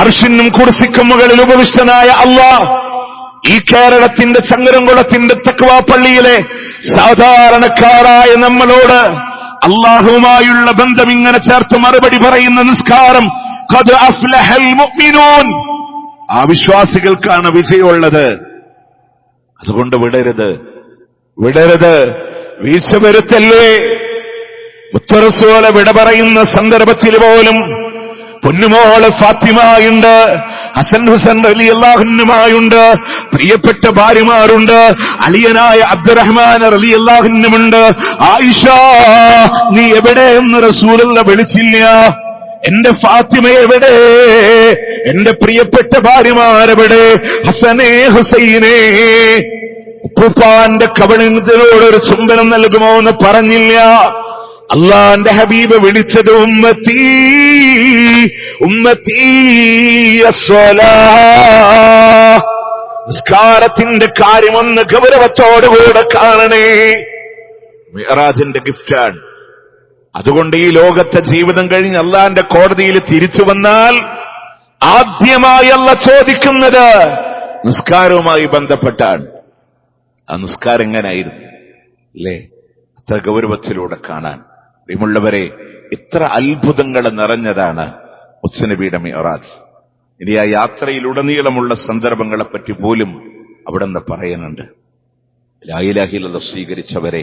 അർശിനും കുർസിക്കും മുകളിൽ ഉപവിഷ്ടനായ അല്ലാഹ് ഈ കേരളത്തിന്റെ ചങ്ങരംകുളത്തിന്റെ തഖ്വ പള്ളിയിലെ സാധാരണക്കാരായ നമ്മളോട് അല്ലാഹുവുമായുള്ള ബന്ധം ഇങ്ങനെ ചേർത്ത് മറുപടി പറയുന്ന നിസ്കാരം, ഖദ് അഫ്ലഹൽ മുഅ്മിനൂൻ, ആ വിശ്വാസികൾക്കാണ് വിജയമുള്ളത്. അതുകൊണ്ട് വിടരുത്, വീഴ്ച വരുത്തല്ലേ. മുത്തറസൂല് വിട പറയുന്ന സന്ദർഭത്തിൽ പോലും പൊന്നുമോള് ഫാത്തിമയുണ്ട്, ഹസൻ ഹുസൈൻ റളിയല്ലാഹു അൻഹുമായുണ്ട്, പ്രിയപ്പെട്ട ഭാര്യമാരുണ്ട്, അളിയനായ അബ്ദുറഹ്മാൻ റളിയല്ലാഹു അൻഹുമുണ്ട്. ആയിഷ നീ എവിടെ എന്ന് റസൂലുള്ള വിളിച്ചില്ല. എന്റെ ഫാത്തിമ എവിടെ? എന്റെ പ്രിയപ്പെട്ട ഭാര്യമാരെവിടെ? ഹസനേ ഹുസൈനേ, ഉപ്പുപ്പാന്റെ കവളിനോടൊരു ചുംബനം നൽകുമോ എന്ന് പറഞ്ഞില്ല. അള്ളാന്റെ ഹബീബ് വിളിച്ചത് ഉമ്മത്തി ഉമ്മത്തി അസ്സലാ, നിസ്കാരത്തിന്റെ കാര്യമൊന്ന് ഗൗരവത്തോടുകൂടെ കാണണേ. മിഅ്റാജിന്റെ ഗിഫ്റ്റാണ്. അതുകൊണ്ട് ഈ ലോകത്തെ ജീവിതം കഴിഞ്ഞ് അള്ളാന്റെ കോടതിയിൽ തിരിച്ചു വന്നാൽ ആദ്യമായി അള്ളാഹ് ചോദിക്കുന്നത് നിസ്കാരവുമായി ബന്ധപ്പെട്ടാണ്. ആ നിസ്കാരം എങ്ങനായിരുന്നു അല്ലേ? അത്ര ഗൗരവത്തിലൂടെ കാണാൻ. പ്രിയമുള്ളവരെ, ഇത്ര അത്ഭുതങ്ങൾ നിറഞ്ഞതാണ് മുസ്നബിയുടെ മിഅ്റാജ്. ഇനി ആ യാത്രയിലുടനീളമുള്ള സന്ദർഭങ്ങളെപ്പറ്റി പോലും അവിടെ നിന്ന് പറയുന്നുണ്ട്. ലാ ഇലാഹ ഇല്ലല്ലാഹ് സ്വീകരിച്ചവരെ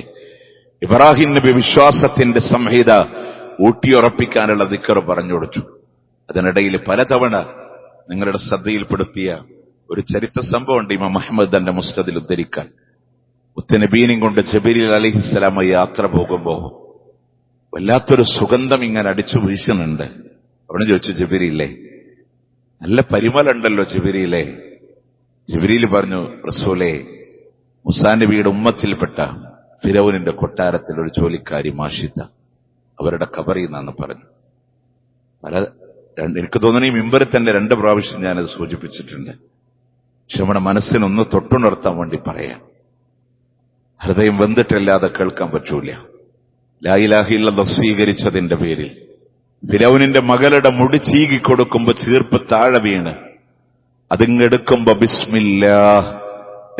ഇബ്രാഹിം നബി വിശ്വാസത്തിന്റെ സംഹിത ഊട്ടിയുറപ്പിക്കാനുള്ള ദിക്ർ പറഞ്ഞു കൊടുത്തു. അതിനിടയിൽ പലതവണ നിങ്ങളുടെ ശ്രദ്ധയിൽപ്പെടുത്തിയ ഒരു ചരിത്ര സംഭവമുണ്ട് ഇമാം മുഹമ്മദ് തന്റെ മുസ്നദിൽ ഉദ്ധരിക്കാൻ. മുത്തനബീനും കൊണ്ട് ജിബ്രീൽ അലൈഹിസ്സലാം യാത്ര പോകുമ്പോ വല്ലാത്തൊരു സുഗന്ധം ഇങ്ങനെ അടിച്ചു വീശുന്നുണ്ട്. അവിടെ ചോദിച്ചു, ജിബ്രീലേ, നല്ല പരിമളുണ്ടല്ലോ ജിബ്രീലേ. ജിബ്രീൽ പറഞ്ഞു, റസൂലേ, മൂസാ നബിയുടെ ഉമ്മത്തിൽപ്പെട്ട ഫിറൗനിന്റെ കൊട്ടാരത്തിൽ ഒരു ജോലിക്കാരി മാഷിത്ത, അവരുടെ ഖബറിൽ നിന്നാണ് പറഞ്ഞു. എനിക്ക് തോന്നുന്നു ഈ മിമ്പറിൽ തന്നെ 2 പ്രാവശ്യം ഞാനത് സൂചിപ്പിച്ചിട്ടുണ്ട്. പക്ഷെ നമ്മുടെ മനസ്സിനൊന്ന് തൊട്ടുണർത്താൻ വേണ്ടി പറയാം. ഹൃദയം വെന്തിട്ടല്ലാതെ കേൾക്കാൻ പറ്റൂല. ലാ ഇലാഹ ഇല്ലല്ലാഹ് സ്വീകരിച്ചതിന്റെ പേരിൽ ഫിറൗനിന്റെ മകളുടെ മുടി ചീകി കൊടുക്കുമ്പോ ചീർപ്പ് താഴെ വീണ് അതിങ്ങെടുക്കുമ്പോ ബിസ്മില്ലാഹ്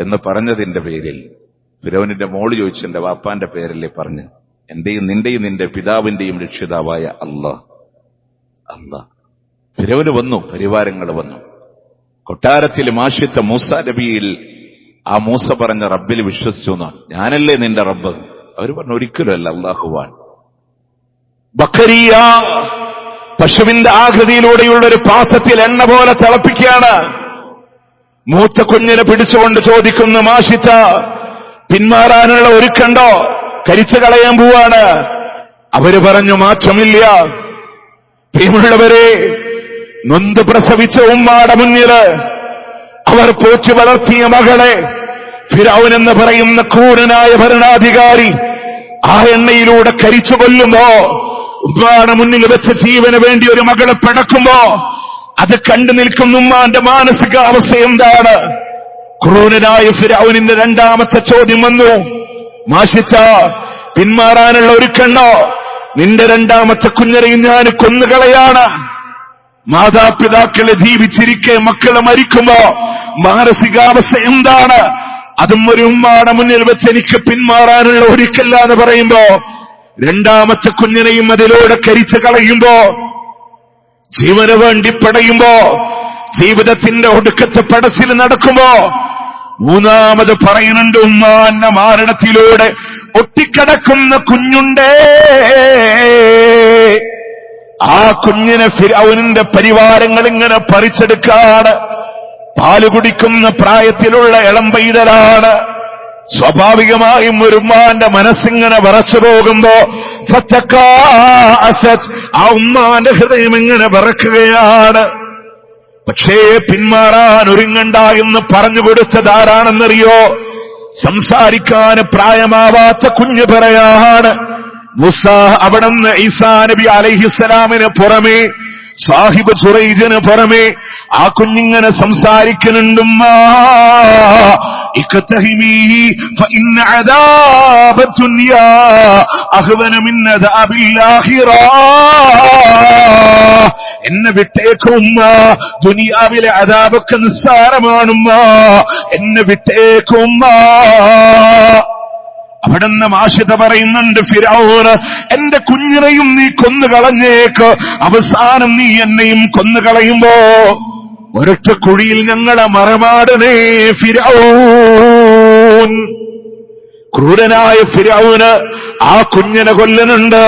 എന്ന് പറഞ്ഞതിന്റെ പേരിൽ ഫിറൗനിന്റെ മോള് ചോദിച്ചു, എന്റെ വാപ്പാന്റെ പേരല്ലേ പറഞ്ഞ്, എന്റെയും നിന്റെയും നിന്റെ പിതാവിന്റെയും രക്ഷിതാവായ അല്ലാഹ്. ഫിറൗന് വന്നു, പരിവാരങ്ങൾ വന്നു. കൊട്ടാരത്തിൽ മാഷിത്ത മൂസാ നബിയിൽ ആ മൂസ പറഞ്ഞ റബ്ബിൽ വിശ്വസിച്ചു എന്നാണ്. ഞാനല്ലേ നിന്റെ റബ്ബ്? അവർ പറഞ്ഞു, ഒരിക്കലും അല്ല, അല്ലാഹുവാൻ. ബക്കറിയ, പശുവിന്റെ ആകൃതിയിലൂടെയുള്ള ഒരു പാത്രത്തിൽ എണ്ണ പോലെ തിളപ്പിക്കുകയാണ്. മൂത്ത കുഞ്ഞിനെ പിടിച്ചുകൊണ്ട് ചോദിക്കുന്നു, മാഷിത്ത, പിന്മാറാനുള്ള ഒരുക്കണ്ടോ? കരിച്ചു കളയാൻ പോവാണ്. അവര് പറഞ്ഞു, മാറ്റമില്ല. പ്രിയമുള്ളവരെ, നൊന്ത് പ്രസവിച്ച ഉമ്മാടെ മുന്നില് അവർ പോറ്റി വളർത്തിയ മകളെ ഫിറഔൻ എന്ന് പറയുന്ന ക്രൂരനായ ഭരണാധികാരി ആ എണ്ണയിലൂടെ കരിച്ചു കൊല്ലുമ്പോ, ഉമ്മാടെ മുന്നിൽ വെച്ച ജീവന് വേണ്ടി ഒരു മകളെ പിടക്കുമ്പോ അത് കണ്ടു നിൽക്കുന്ന ഉമ്മാന്റെ മാനസികാവസ്ഥ എന്താണ്? ക്രൂരനായ ഫിറഔനിന്റെ 2ാമത്തെ ചോദ്യം വന്നു, മാഷിച്ച പിന്മാറാനുള്ള ഒരുക്കണ്ടോ? നിന്റെ രണ്ടാമത്തെ കുഞ്ഞിനെയും ഞാൻ കൊന്നുകളയാണ്. മാതാപിതാക്കളെ ജീവിച്ചിരിക്കെ മക്കളെ മരിക്കുമ്പോ മാനസികാവസ്ഥ എന്താണ്? അതും ഒരു ഉമ്മാടെ മുന്നിൽ വെച്ച് എനിക്ക് പിന്മാറാനുള്ള ഒരുക്കല്ല എന്ന് പറയുമ്പോ, രണ്ടാമത്തെ കുഞ്ഞിനെയും അതിലൂടെ കരിച്ചു കളയുമ്പോ, ജീവന് വേണ്ടി പടയുമ്പോ, ജീവിതത്തിന്റെ ഒടുക്കത്തെ പടച്ചിൽ നടക്കുമ്പോ, മൂന്നാമത് പറയുന്നുണ്ട്, ഉമ്മാന്റെ മരണത്തിലൂടെ ഒട്ടിക്കിടക്കുന്ന കുഞ്ഞുണ്ടേ, ആ കുഞ്ഞിനെ ഫിർഔനിന്റെ പരിവാരങ്ങൾ ഇങ്ങനെ പറിച്ചെടുക്കാണ്. പാല് കുടിക്കുന്ന പ്രായത്തിലുള്ള ഇളം പൈതലാണ്. സ്വാഭാവികമായും ഒരു ഉമ്മാന്റെ മനസ്സിങ്ങനെ വിറച്ചു പോകുമ്പോ ആ ഉമ്മാന്റെ ഹൃദയം ഇങ്ങനെ വിറക്കുകയാണ്. പക്ഷേ പിന്മാറാൻ ഒരുങ്ങണ്ട എന്ന് പറഞ്ഞു കൊടുത്തത് ആരാണെന്നറിയോ? സംസാരിക്കാൻ പ്രായമാവാത്ത കുഞ്ഞു പറയാണ്. മൂസ അവിടുന്ന് ഈസാ നബി അലൈഹിസ്സലാമിന് പുറമേ, സാഹിബ് സുറൈജിന് പുറമേ ആ കുഞ്ഞിങ്ങനെ സംസാരിക്കുന്നുണ്ടുമ്മ, ഫഇന്ന അദാബ ദുനിയാ അഹ്വന മിൻ അദാബിൽ ആഖിറ. എന്നെ വിട്ടേക്കുമ്മ, ദുനിയാവിലെ അദാബൊക്കെ നിസ്സാരമാണുമ്മ, എന്നെ വിട്ടേക്കുമ്മ. അവിടുന്ന് മാഷിത പറയുന്നുണ്ട്, ഫിർഔൻ എന്റെ കുഞ്ഞിനെയും നീ കൊന്നുകളഞ്ഞേക്ക്, അവസാനം നീ എന്നെയും കൊന്നുകളയുമ്പോ ഒരൊറ്റ കുഴിയിൽ ഞങ്ങളെ മറമാടനേ ഫിർഔൻ. ക്രൂരനായ ഫിർഔന് ആ കുഞ്ഞിനെ കൊല്ലുന്നുണ്ട്,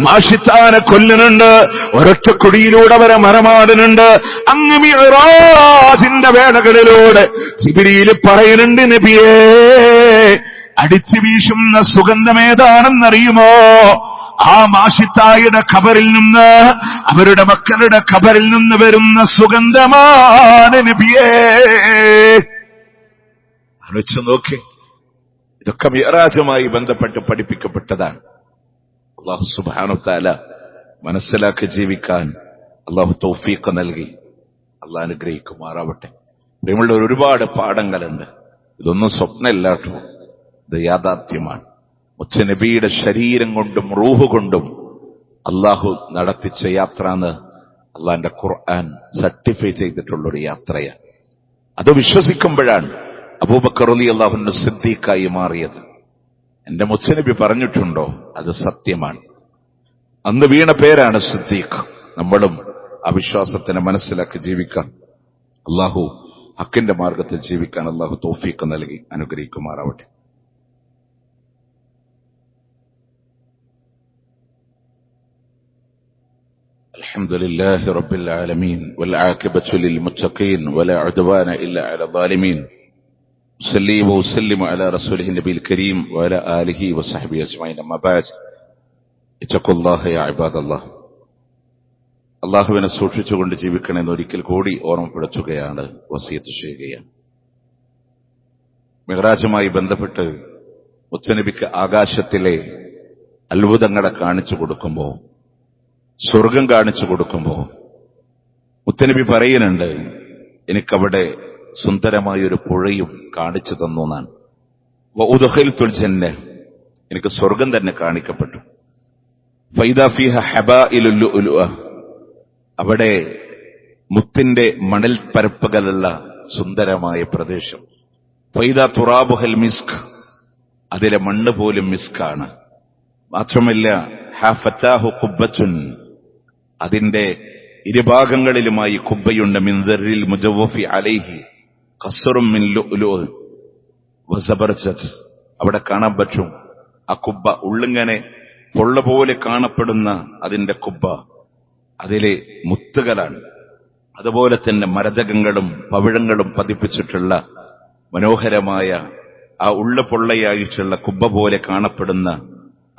മാഷിത്താനെ കൊല്ലുന്നുണ്ട്, ഒരൊറ്റ കുഴിയിലൂടെ അവരെ മറമാടുന്നുണ്ട്. അങ്ങ് മിഅ്റാജിന്റെ വേളകളിലൂടെ ജിബ്രീൽ പറയുന്നുണ്ട്, നബിയേ അടിച്ചു വീശുന്ന സുഗന്ധമേതാണെന്നറിയുമോ? ആ മാഷിത്തായുടെ ഖബറിൽ നിന്ന്, അവരുടെ മക്കളുടെ ഖബറിൽ നിന്ന് വരുന്ന സുഗന്ധമാണ് നബിയേ. ആലോചിച്ചു നോക്കി, ഇതൊക്കെ മിഅ്റാജുമായി ബന്ധപ്പെട്ട് പഠിപ്പിക്കപ്പെട്ടതാണ്. അല്ലാഹു സുബ്ഹാനഹു വ തആല മനസ്സിലാക്കി ജീവിക്കാൻ അല്ലാഹു തൗഫീഖ് നൽകി. അല്ലാഹു അനുഗ്രഹിക്കുമാറാവട്ടെ. പ്രിയമുള്ള ഒരുപാട് പാഠങ്ങളുണ്ട്. ഇതൊന്നും സ്വപ്നമില്ലാട്ടോ, ഇത് യാഥാർത്ഥ്യമാണ്. മുത്തുനബിയുടെ ശരീരം കൊണ്ടും റൂഹ് കൊണ്ടും അല്ലാഹു നടത്തിച്ച യാത്ര എന്ന് അള്ളാന്റെ ഖുർആൻ സർട്ടിഫൈ ചെയ്തിട്ടുള്ളൊരു യാത്രയാണ്. അത് വിശ്വസിക്കുമ്പോഴാണ് അബൂബക്കർ റളിയല്ലാഹു അൻഹു സിദ്ദീഖായി മാറിയത്. എന്റെ മുത്തുനബി പറഞ്ഞിട്ടുണ്ടോ? അത് സത്യമാണ്. അന്ന് വീണ പേരാണ് സിദ്ദീഖ്. നമ്മളും ആ വിശ്വാസത്തിനെ മനസ്സിലാക്കി ജീവിക്കാം. അല്ലാഹു ഹക്കിന്റെ മാർഗത്തിൽ ജീവിക്കാൻ അല്ലാഹു തൗഫീഖ് നൽകി അനുഗ്രഹിക്കുമാറാവട്ടെ. الحمد لله رب العالمين والعاقبة للمتقين ولا عدوان إلا على الظالمين. صلي وسلم على رسوله النبي الكريم وعلى آله وصحبه أجمعين. أما بعد اتقوا الله يا عباد الله. അള്ളാഹുവിനെ സൂക്ഷിച്ചുകൊണ്ട് ജീവിക്കണമെന്ന് ഒരിക്കൽ കൂടി ഓർമ്മപ്പെടുത്തുകയാണ്, വസിയത്ത് ചെയ്യുകയാണ്. മിഅ്റാജുമായി ബന്ധപ്പെട്ട് മുത്തുനബിക്ക് ആകാശത്തിലെ അത്ഭുതങ്ങളെ കാണിച്ചു കൊടുക്കുമ്പോ, സ്വർഗം കാണിച്ചു കൊടുക്കുമ്പോ മുത്തുനബി പറയുന്നുണ്ട്, എനിക്കവിടെ സുന്ദരമായൊരു പുഴയും കാണിച്ചു തന്നു എന്നാണ്. വഉദ്ഖിൽതുൽ ജന്ന, എനിക്ക് സ്വർഗം തന്നെ കാണിക്കപ്പെട്ടു. ഫൈദാ ഫീഹ ഹബാഇലുൽ ലുഅ്ലുഅ, അവിടെ മുത്തിന്റെ മണൽ പരപ്പുകളുള്ള സുന്ദരമായ പ്രദേശം. ഫൈദാ തുറാബുഹൽ മിസ്ക്, അതിലെ മണ്ണ് പോലും മിസ്കാണ്. മാത്രമല്ല ഹഫതാഹു ഖുബ്ബത്തുൻ, അതിന്റെ ഇരുഭാഗങ്ങളിലുമായി കുബ്ബയുണ്ട്. മിൻ ദർരിൽ മുജവ്വഫി അലൈഹി ഖസ്റും മിൻ ലുഅ്ലുഅ വസബർജത്ത്, അവിടെ കാണാൻ പറ്റും ആ കുബ്ബ ഉള്ളിങ്ങനെ പൊള്ള പോലെ കാണപ്പെടുന്ന അതിന്റെ കുബ്ബ, അതിലെ മുത്തുകളാണ്. അതുപോലെ തന്നെ മരതകങ്ങളും പവിഴങ്ങളും പതിപ്പിച്ചിട്ടുള്ള മനോഹരമായ ആ ഉള്ള പൊള്ളയായിട്ടുള്ള കുബ്ബ പോലെ കാണപ്പെടുന്ന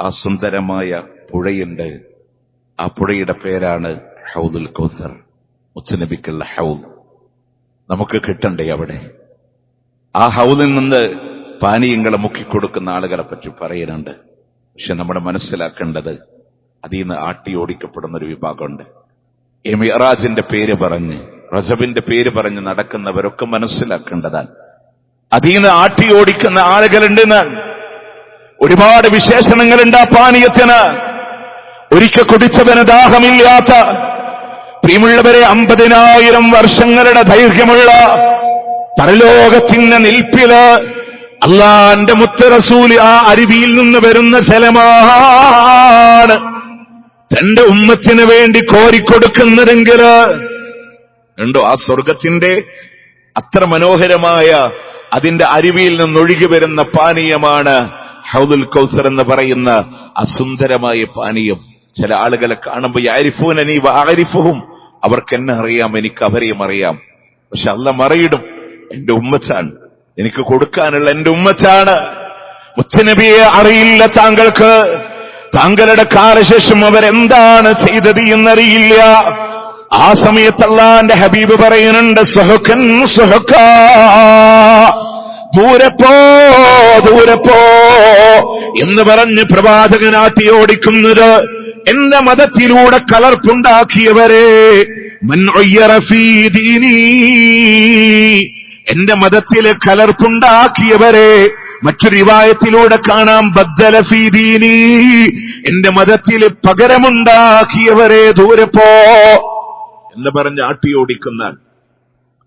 ആ സുന്ദരമായ പുഴയുണ്ട്. ആ പുഴയുടെ പേരാണ് ഹൗദുൽ കൗസർ, മുത്തുനബിക്കുള്ള ഹൗദ്. നമുക്ക് കിട്ടണ്ടേ അവിടെ? ആ ഹൗദിൽ നിന്ന് പാനീയങ്ങളെ മുക്കിക്കൊടുക്കുന്ന ആളുകളെ പറ്റി പറയുന്നുണ്ട്. പക്ഷെ നമ്മൾ മനസ്സിലാക്കേണ്ടത്, അതിൽ നിന്ന് ആട്ടി ഓടിക്കപ്പെടുന്ന ഒരു വിഭാഗമുണ്ട്. ഈ മിഅ്റാജിന്റെ പേര് പറഞ്ഞ്, റജബിന്റെ പേര് പറഞ്ഞ് നടക്കുന്നവരൊക്കെ മനസ്സിലാക്കേണ്ടതാണ്, അതിൽ നിന്ന് ആട്ടി ഓടിക്കുന്ന ആളുകളുണ്ടെന്ന്. ഒരുപാട് വിശേഷണങ്ങളുണ്ട് ആ പാനീയത്തിന്. ഒരിക്കൽ കുടിച്ചവന് ദാഹമില്ലാത്ത, പ്രിയമുള്ളവരെ, 50,000 വർഷങ്ങളുടെ ദൈർഘ്യമുള്ള പരലോകത്തിന്റെ നിൽപ്പില് അള്ളാന്റെ മുത്ത് റസൂൽ ആ അരുവിയിൽ നിന്ന് വരുന്ന ജലമാണ് തന്റെ ഉമ്മത്തിന് വേണ്ടി കോരിക്കൊടുക്കുന്നതെങ്കിൽ ഉണ്ടോ? ആ സ്വർഗത്തിന്റെ അത്ര മനോഹരമായ അതിന്റെ അരുവിയിൽ നിന്നൊഴുകി വരുന്ന പാനീയമാണ് ഹൗദുൽ കൗസർ എന്ന് പറയുന്ന അസുന്ദരമായ പാനീയം. ചില ആളുകളെ കാണുമ്പോൾ യഅരിഫൂനനി വഅരിഫുഹും, അവർക്ക് എന്നെ അറിയാം, എനിക്ക് അവരെയും അറിയാം. പക്ഷെ അല്ലാഹ് മറയിടും, എന്റെ ഉമ്മച്ചാണ്, എനിക്ക് കൊടുക്കാനുള്ള എന്റെ ഉമ്മച്ചാണ്. മുത്തനബിയെ അറിയില്ല താങ്കൾക്ക്, താങ്കളുടെ കാലശേഷം അവരെന്താണ് ചെയ്തത് എന്നറിയില്ല. ആ സമയത്ത് അല്ലാഹുവിന്റെ ഹബീബ് പറയുന്നുണ്ട്, സുഹുക്കൻ സുഹുക്കാ, ദൂരെ പോ ദൂരെ പോ എന്ന് പറഞ്ഞ് പ്രവാചകൻ ആട്ടിയോടിക്കുന്നത്, എന്റെ മതത്തിലൂടെ കലർപ്പുണ്ടാക്കിയവരെ, മൻ ഉയ്യറ ഫീ ദീനീ, എന്റെ മതത്തിലെ കലർപ്പുണ്ടാക്കിയവരെ. മറ്റൊരു റിവായത്തിലൂടെ കാണാം, ബദ്ദല ഫീ ദീനീ, എന്റെ മതത്തിൽ പകരമുണ്ടാക്കിയവരെ ദൂരെ പോ എന്ന് പറഞ്ഞ് ആട്ടിയോടിക്കുന്ന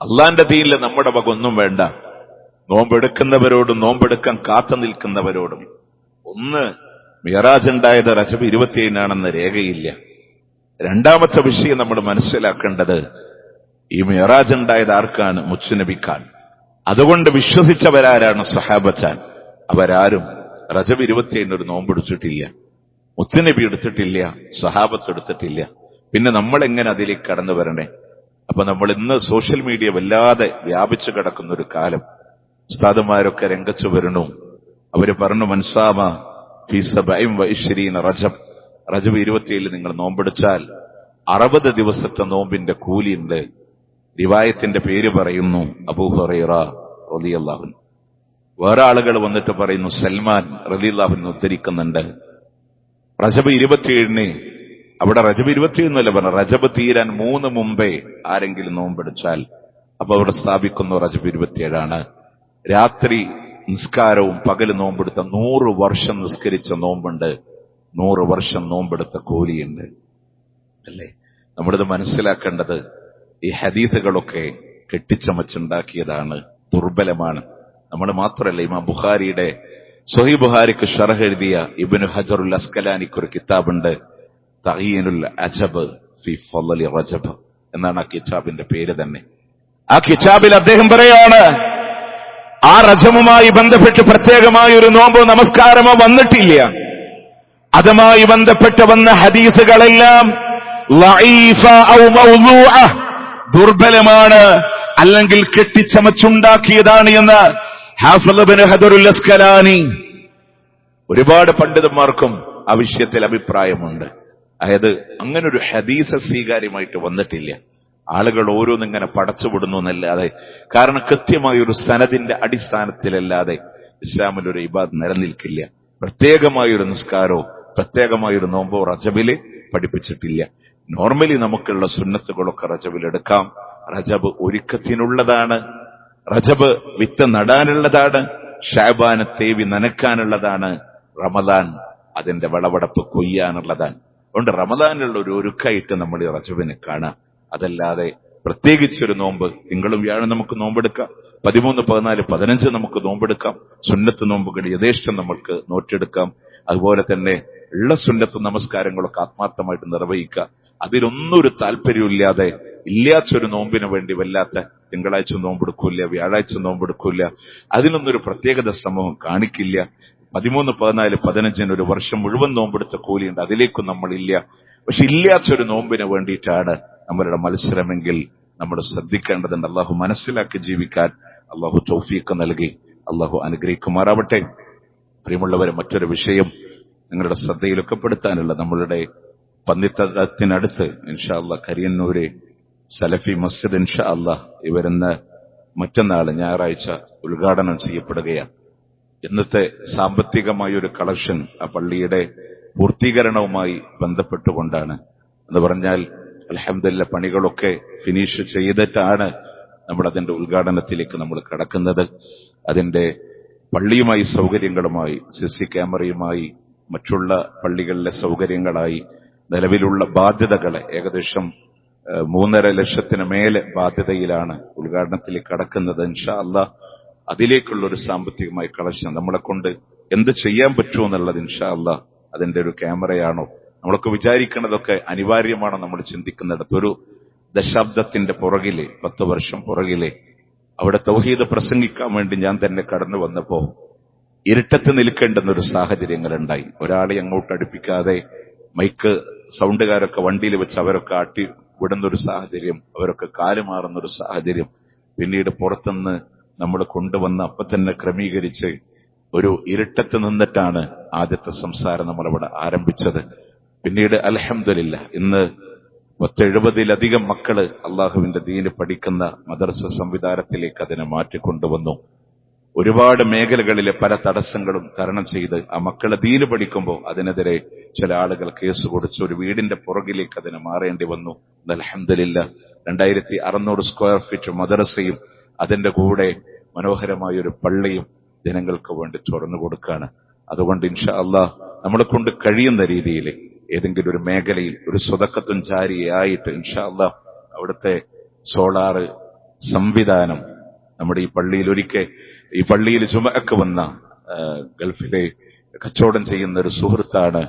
അള്ളാന്റെ ദീനിൽ നമ്മുടെ വക ഒന്നും വേണ്ട. നോമ്പെടുക്കുന്നവരോടും നോമ്പെടുക്കാൻ കാത്തു നിൽക്കുന്നവരോടും. ഒന്ന്, മിഅ്റാജ് ഉണ്ടായത് റജബ് 27 രേഖയില്ല. രണ്ടാമത്തെ വിഷയം നമ്മൾ മനസ്സിലാക്കേണ്ടത്, ഈ മിഅ്റാജ് ഉണ്ടായത് ആർക്കാണ്? മുത്തുനബിക്കാൻ. അതുകൊണ്ട് വിശ്വസിച്ചവരാരാണ്? സഹാബത്താൻ. അവരാരും റജബ് 27 ഒരു നോമ്പെടുത്തിട്ടില്ല. മുത്തുനബി എടുത്തിട്ടില്ല, സഹാബത്ത് എടുത്തിട്ടില്ല. പിന്നെ നമ്മൾ എങ്ങനെ അതിലേക്ക് കടന്നു വരണേ? അപ്പൊ നമ്മൾ ഇന്ന് സോഷ്യൽ മീഡിയ വല്ലാതെ വ്യാപിച്ചു കിടക്കുന്ന ഒരു കാലം. ഉസ്താദുമാരൊക്കെ രംഗത്ത് വരണു. അവര് പറഞ്ഞു, മൻസാമ ഫീ 27 റജബ്, റജബ് 27 നിങ്ങൾ നോമ്പെടുത്താൽ 60 ദിവസത്തെ നോമ്പിന്റെ കൂലിയുണ്ട്. റിവായത്തിന്റെ പേര് പറയുന്നു അബൂ ഹുറൈറ റളിയല്ലാഹു അൻഹു. വേറെ ആളുകൾ വന്നിട്ട് പറയുന്നു സൽമാൻ റളിയല്ലാഹു അൻഹു ഉദ്ധരിക്കുന്നുണ്ട്, റജബ് 27 അവിടെ റജബ് 27 അല്ല പറഞ്ഞ, റജബ് തീരാൻ 3 മുമ്പേ ആരെങ്കിലും നോമ്പെടുത്താൽ അപ്പൊ അവിടെ സ്ഥാപിക്കുന്നു റജബ് 27. രാത്രി നിസ്കാരവും പകല് നോമ്പെടുത്ത 100 വർഷം നിസ്കരിച്ച നോമ്പുണ്ട്, 100 വർഷം നോമ്പെടുത്ത കൂലിയുണ്ട്. അല്ലേ? നമ്മളിത് മനസ്സിലാക്കേണ്ടത്, ഈ ഹദീസുകളൊക്കെ കെട്ടിച്ചമച്ചുണ്ടാക്കിയതാണ്, ദുർബലമാണ്. നമ്മൾ മാത്രമല്ല, ഇമാം ബുഖാരിയുടെ സ്വഹീഹ് ബുഖാരിക്ക് ഷറഹ് എഴുതിയ ഇബ്നു ഹജറുൽ അസ്കലാനിക്ക് ഒരു കിതാബുണ്ട്, തഅയീനുൽ അജബ് ഫീ ഫളലി റജബ് എന്നാണ് ആ കിതാബിന്റെ പേര് തന്നെ. ആ കിതാബിൽ അദ്ദേഹം പറയാണ്, ആ റജബുമായി ബന്ധപ്പെട്ട് പ്രത്യേകമായ ഒരു നോമ്പോ നമസ്കാരമോ വന്നിട്ടില്ല. അതുമായി ബന്ധപ്പെട്ട് വന്ന ഹദീസുകളെല്ലാം ലഈഫ ഔ മൗദൂഅ, ദുർബലമാണ്, അല്ലെങ്കിൽ കെട്ടിച്ചമച്ചുണ്ടാക്കിയതാണ് എന്ന് ഹാഫിള് ഇബ്നു ഹജറുൽ അസ്കലാനി. ഒരുപാട് പണ്ഡിതന്മാർക്കും ആ വിഷയത്തിൽ അഭിപ്രായമുണ്ട്. അതായത് അങ്ങനൊരു ഹദീസ് സ്വീകാര്യമായിട്ട് വന്നിട്ടില്ല. ആളുകൾ ഓരോന്നിങ്ങനെ പടച്ചുവിടുന്നു എന്നല്ലാതെ, കാരണം കൃത്യമായ ഒരു സനദിന്റെ അടിസ്ഥാനത്തിലല്ലാതെ ഇസ്ലാമിലൊരു ഇബാദത്ത് നിലനിൽക്കില്ല. പ്രത്യേകമായൊരു നിസ്കാരോ പ്രത്യേകമായൊരു നോമ്പോ റജബില് പഠിപ്പിച്ചിട്ടില്ല. നോർമലി നമുക്കുള്ള സുന്നത്തുകളൊക്കെ റജബിലെടുക്കാം. റജബ് ഒരുക്കത്തിനുള്ളതാണ്, റജബ് വിത്ത് നടാനുള്ളതാണ്, ഷഅബാന് തേവി നനക്കാനുള്ളതാണ്, റമദാൻ അതിന്റെ വിളവെടുപ്പ് കൊയ്യാനുള്ളതാണ്. അതുകൊണ്ട് റമദാനുള്ള ഒരു ഒരുക്കായിട്ട് നമ്മൾ ഈ റജബിനെ കാണാം. അതല്ലാതെ പ്രത്യേകിച്ചൊരു നോമ്പ് തിങ്കളും വ്യാഴം നമുക്ക് നോമ്പെടുക്കാം, 13, 14, 15 നമുക്ക് നോമ്പെടുക്കാം. സുന്നത്ത് നോമ്പുകൾ യഥേഷ്ടം നമുക്ക് നോറ്റെടുക്കാം. അതുപോലെ തന്നെ ഉള്ള സുന്നത്ത് നമസ്കാരങ്ങളൊക്കെ ആത്മാർത്ഥമായിട്ട് നിർവഹിക്കുക. അതിലൊന്നും ഒരു താല്പര്യമില്ലാതെ ഇല്ലാത്തൊരു നോമ്പിന് വേണ്ടി വല്ലാത്ത തിങ്കളാഴ്ച നോമ്പെടുക്കൂല, വ്യാഴാഴ്ച നോമ്പെടുക്കൂല, അതിനൊന്നൊരു പ്രത്യേകത സമൂഹം കാണിക്കില്ല. 13, 14, 15 ഒരു വർഷം മുഴുവൻ നോമ്പെടുത്ത കൂലിയുണ്ട്, അതിലേക്കും നമ്മളില്ല. പക്ഷെ ഇല്ലാത്തൊരു നോമ്പിന് വേണ്ടിയിട്ടാണ് നമ്മളുടെ മത്സരമെങ്കിൽ നമ്മൾ ശ്രദ്ധിക്കേണ്ടതുണ്ട്. അള്ളാഹു മനസ്സിലാക്കി ജീവിക്കാൻ അള്ളാഹു തൗഫീഖ് നൽകി അള്ളാഹു അനുഗ്രഹിക്കുമാറാവട്ടെ. പ്രിയമുള്ളവരെ, മറ്റൊരു വിഷയം നിങ്ങളുടെ ശ്രദ്ധയിലൊക്കെ പെടുത്താനുള്ള, നമ്മളുടെ പന്നിത്തടത്തിനടുത്ത് ഇൻഷാ അള്ളാഹ് കരിയന്നൂര് സലഫി മസ്ജിദ് ഇൻഷാ അള്ളാഹ് ഇവരുന്ന മറ്റന്നാൾ ഞായറാഴ്ച ഉദ്ഘാടനം ചെയ്യപ്പെടുകയാണ്. ഇന്നത്തെ സാമ്പത്തികമായൊരു കളക്ഷൻ ആ പള്ളിയുടെ പൂർത്തീകരണവുമായി ബന്ധപ്പെട്ടുകൊണ്ടാണ്. എന്ന് പറഞ്ഞാൽ അൽഹംദുലില്ലാഹ് പണികളൊക്കെ ഫിനിഷ് ചെയ്തിട്ടാണ് നമ്മൾ അതിന്റെ ഉദ്ഘാടനത്തിലേക്ക് നമ്മൾ കടക്കുന്നത്. അതിന്റെ പള്ളിയുമായി സൗകര്യങ്ങളുമായി, സിസി ക്യാമറയുമായി, മറ്റുള്ള പള്ളികളിലെ സൗകര്യങ്ങളായി നിലവിലുള്ള ബാധ്യതകളെ ഏകദേശം 3.5 ലക്ഷത്തിന് മേലെ ബാധ്യതയിലാണ് ഉദ്ഘാടനത്തിലേക്ക് കടക്കുന്നത്. ഇൻഷാ അല്ലാഹ് അതിലേക്കുള്ളൊരു സാമ്പത്തികമായി കളക്ഷൻ നമ്മളെ കൊണ്ട് എന്ത് ചെയ്യാൻ പറ്റുമോ എന്നുള്ളത് ഇൻഷാ അല്ലാഹ് അതിന്റെ ഒരു ക്യാമറയാണോ, നമ്മളൊക്കെ വിചാരിക്കുന്നതൊക്കെ അനിവാര്യമാണോ നമ്മൾ ചിന്തിക്കുന്നിടത്ത് ഒരു ദശാബ്ദത്തിന്റെ പുറകിലെ 10 വർഷം പുറകിലെ അവിടെ തൗഹീദ് പ്രസംഗിക്കാൻ വേണ്ടി ഞാൻ തന്നെ കടന്നു വന്നപ്പോ ഇരുട്ടത്ത് നിൽക്കേണ്ടുന്നൊരു സാഹചര്യങ്ങളുണ്ടായി. ഒരാളെ അങ്ങോട്ട് അടുപ്പിക്കാതെ മൈക്ക് സൗണ്ടുകാരൊക്കെ വണ്ടിയിൽ വെച്ച് അവരൊക്കെ ആട്ടി വിടുന്നൊരു സാഹചര്യം, അവരൊക്കെ കാലുമാറുന്നൊരു സാഹചര്യം. പിന്നീട് പുറത്തുനിന്ന് നമ്മൾ കൊണ്ടുവന്ന് അപ്പൊ തന്നെ ക്രമീകരിച്ച് ഒരു ഇരുട്ടത്ത് നിന്നിട്ടാണ് ആദ്യത്തെ സംസാരം നമ്മളവിടെ ആരംഭിച്ചത്. പിന്നീട് അൽഹംദുലില്ലാഹ് ഇന്ന് 70-ലധികം മക്കള് അള്ളാഹുവിന്റെ ദീന് പഠിക്കുന്ന മദ്രസ സംവിധാനത്തിലേക്ക് അതിനെ മാറ്റിക്കൊണ്ടുവന്നു. ഒരുപാട് മേഖലകളിലെ പല തടസ്സങ്ങളും തരണം ചെയ്ത് ആ മക്കളെ ദീന് പഠിക്കുമ്പോൾ അതിനെതിരെ ചില ആളുകൾ കേസ് കൊടുത്ത് ഒരു വീടിന്റെ പുറകിലേക്ക് അതിനെ മാറേണ്ടി വന്നു. അൽഹംദുലില്ലാഹ് 2600 സ്ക്വയർ ഫീറ്റ് മദ്രസയും അതിന്റെ കൂടെ മനോഹരമായ ഒരു പള്ളിയും ജനങ്ങൾക്ക് വേണ്ടി തുറന്നു കൊടുക്കുകയാണ്. അതുകൊണ്ട് ഇൻഷാ അല്ലാഹ് നമ്മളെ കൊണ്ട് കഴിയുന്ന രീതിയിൽ ഏതെങ്കിലും ഒരു മേഖലയിൽ ഒരു സ്വതക്കത്തും ജാരിയായിട്ട് ഇൻഷാ അല്ലാഹ് അവിടുത്തെ സോളാർ സംവിധാനം നമ്മുടെ ഈ പള്ളിയിൽ ഈ പള്ളിയിൽ ജുമഅക്ക് വന്ന ഗൾഫിലെ കച്ചവടം ചെയ്യുന്ന ഒരു സുഹൃത്താണ്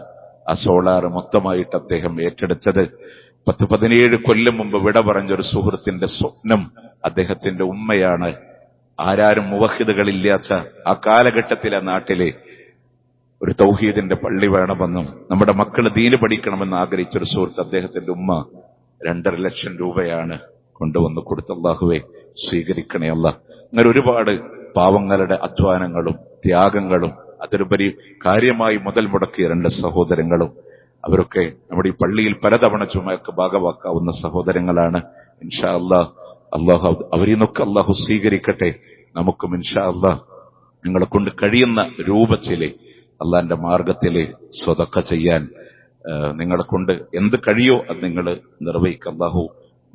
ആ സോളാർ മൊത്തമായിട്ട് അദ്ദേഹം ഏറ്റെടുത്തത്. 10-17 കൊല്ലം മുമ്പ് വിട പറഞ്ഞൊരു സുഹൃത്തിന്റെ സ്വപ്നം അദ്ദേഹത്തിന്റെ ഉമ്മയാണ്. ആരാരും മുവഹിദുകളില്ലാത്ത ആ കാലഘട്ടത്തിലെ നാട്ടിലെ ഒരു തൗഹീദിന്റെ പള്ളി വേണമെന്നും നമ്മുടെ മക്കൾ ദീന് പഠിക്കണമെന്ന് ആഗ്രഹിച്ചൊരു സുഹൃത്ത് അദ്ദേഹത്തിന്റെ ഉമ്മ 2.5 ലക്ഷം രൂപയാണ് കൊണ്ടുവന്ന് കൊടുത്ത. അല്ലാഹുവേ സ്വീകരിക്കണേ അല്ലാഹ്. അങ്ങനെ ഒരുപാട് പാവങ്ങളുടെ അധ്വാനങ്ങളും ത്യാഗങ്ങളും അതിലുപരി കാര്യമായി മുതൽ മുടക്കിയ 2 സഹോദരങ്ങളും അവരൊക്കെ നമ്മുടെ ഈ പള്ളിയിൽ പലതവണ ചുമക്ക് ഭാഗവാക്കാവുന്ന സഹോദരങ്ങളാണ്. ഇൻഷാ അല്ലാഹ് അല്ലാഹു അവരിൽ നിന്നൊക്കെ അല്ലാഹു സ്വീകരിക്കട്ടെ. നമുക്കും ഇൻഷാ അല്ലാഹ് നിങ്ങളെ കൊണ്ട് കഴിയുന്ന രൂപത്തിലെ അള്ളാന്റെ മാർഗത്തില് സ്വതക്ക ചെയ്യാൻ നിങ്ങളെ കൊണ്ട് എന്ത് കഴിയോ അത് നിങ്ങൾ നിർവഹിക്കുക. അല്ലാഹു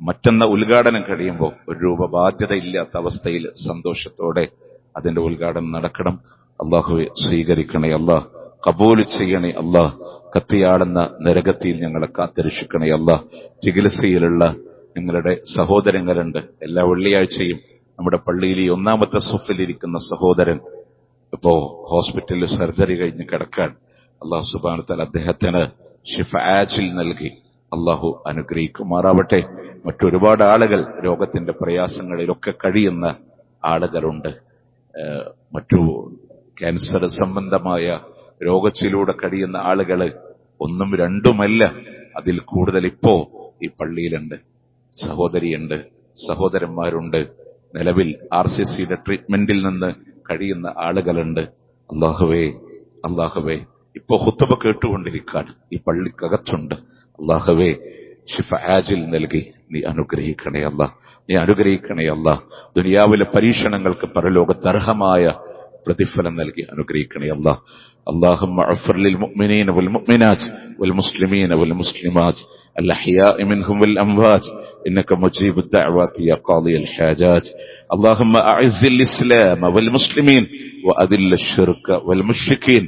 മറ്റൊന്ന ഉദ്ഘാടനം കഴിയുമ്പോൾ 1 രൂപ ബാധ്യത ഇല്ലാത്ത അവസ്ഥയിൽ സന്തോഷത്തോടെ അതിന്റെ ഉദ്ഘാടനം നടക്കണം. അല്ലാഹുവെ സ്വീകരിക്കണേ അല്ലാഹ്, കബൂൽ ചെയ്യണേ അല്ലാഹ്. കത്തിയാടുന്ന നരകത്തിൽ ഞങ്ങളെ കാത്തിരക്ഷിക്കണേ അല്ലാഹ്. ചികിത്സയിലുള്ള നിങ്ങളുടെ സഹോദരങ്ങളുണ്ട്. എല്ലാ വെള്ളിയാഴ്ചയും നമ്മുടെ പള്ളിയിൽ ഈ 1-ാമത്തെ സുഫിലിരിക്കുന്ന സഹോദരൻ ഇപ്പോ ഹോസ്പിറ്റലിൽ സർജറി കഴിഞ്ഞ് കിടക്കാൻ. അല്ലാഹു സുബ്ഹാനഹു വ തആല അദ്ദേഹത്തിന് ശിഫ ആജിൽ നൽകി അല്ലാഹു അനുഗ്രഹിക്കുമാറാവട്ടെ. മറ്റൊരുപാട് ആളുകൾ രോഗത്തിന്റെ പ്രയാസങ്ങളിലൊക്കെ കഴിയുന്ന ആളുകളുണ്ട്. മറ്റു ക്യാൻസർ സംബന്ധമായ രോഗത്തിലൂടെ കഴിയുന്ന ആളുകൾ 1ഉം 2ഉമല്ല, അതിൽ കൂടുതൽ ഇപ്പോ ഈ പള്ളിയിലുണ്ട്. സഹോദരിയുണ്ട്, സഹോദരന്മാരുണ്ട്. നിലവിൽ RCCയുടെ ട്രീറ്റ്മെന്റിൽ നിന്ന് കഴിയുന്ന ആളുകളുണ്ട്. അല്ലാഹുവേ ഇപ്പോ ഖുത്ബ കേട്ടുകൊണ്ടിരിക്കാണ്, ഈ പള്ളിക്കകത്തുണ്ട്. അല്ലാഹുവേ ശിഫ ആജിൽ നൽകി നീ അനുഗ്രഹിക്കണേ അല്ലാഹ്, നീ അനുഗ്രഹിക്കണേ അല്ലാഹ്. ദുനിയാവിലെ പരീക്ഷണങ്ങൾക്ക് പരലോകത്ത് അർഹമായ പ്രതിഫലം നൽകി അനുഗ്രഹിക്കണേ അല്ലാഹ്. اللهم اغفر للمؤمنين والمؤمنات والمسلمين والمسلمات الأحياء منهم والأموات إنك مجيب الدعوات يا قاضي الحاجات. اللهم أعز الإسلام والمسلمين وأذل الشرك والمشركين.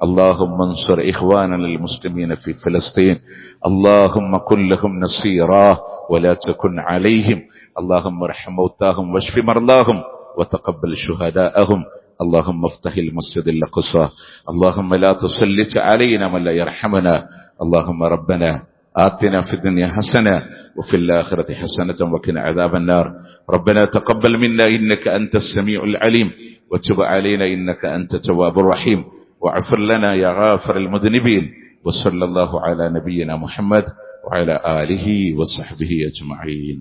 اللهم انصر إخواننا المسلمين في فلسطين. اللهم كن لهم نصيرا ولا تكن عليهم. اللهم ارحم موتاهم واشف مرضاهم وتقبل شهداءهم. اللهم افتح المسجد الأقصى. اللهم لا تسلط علينا من لا يرحمنا. اللهم ربنا آتنا في الدنيا حسنة وفي الآخرة حسنة وقنا عذاب النار. ربنا تقبل منا إنك أنت السميع العليم وتب علينا إنك أنت التواب الرحيم واغفر لنا يا غافر المذنبين. وصلى الله على نبينا محمد وعلى آله وصحبه أجمعين.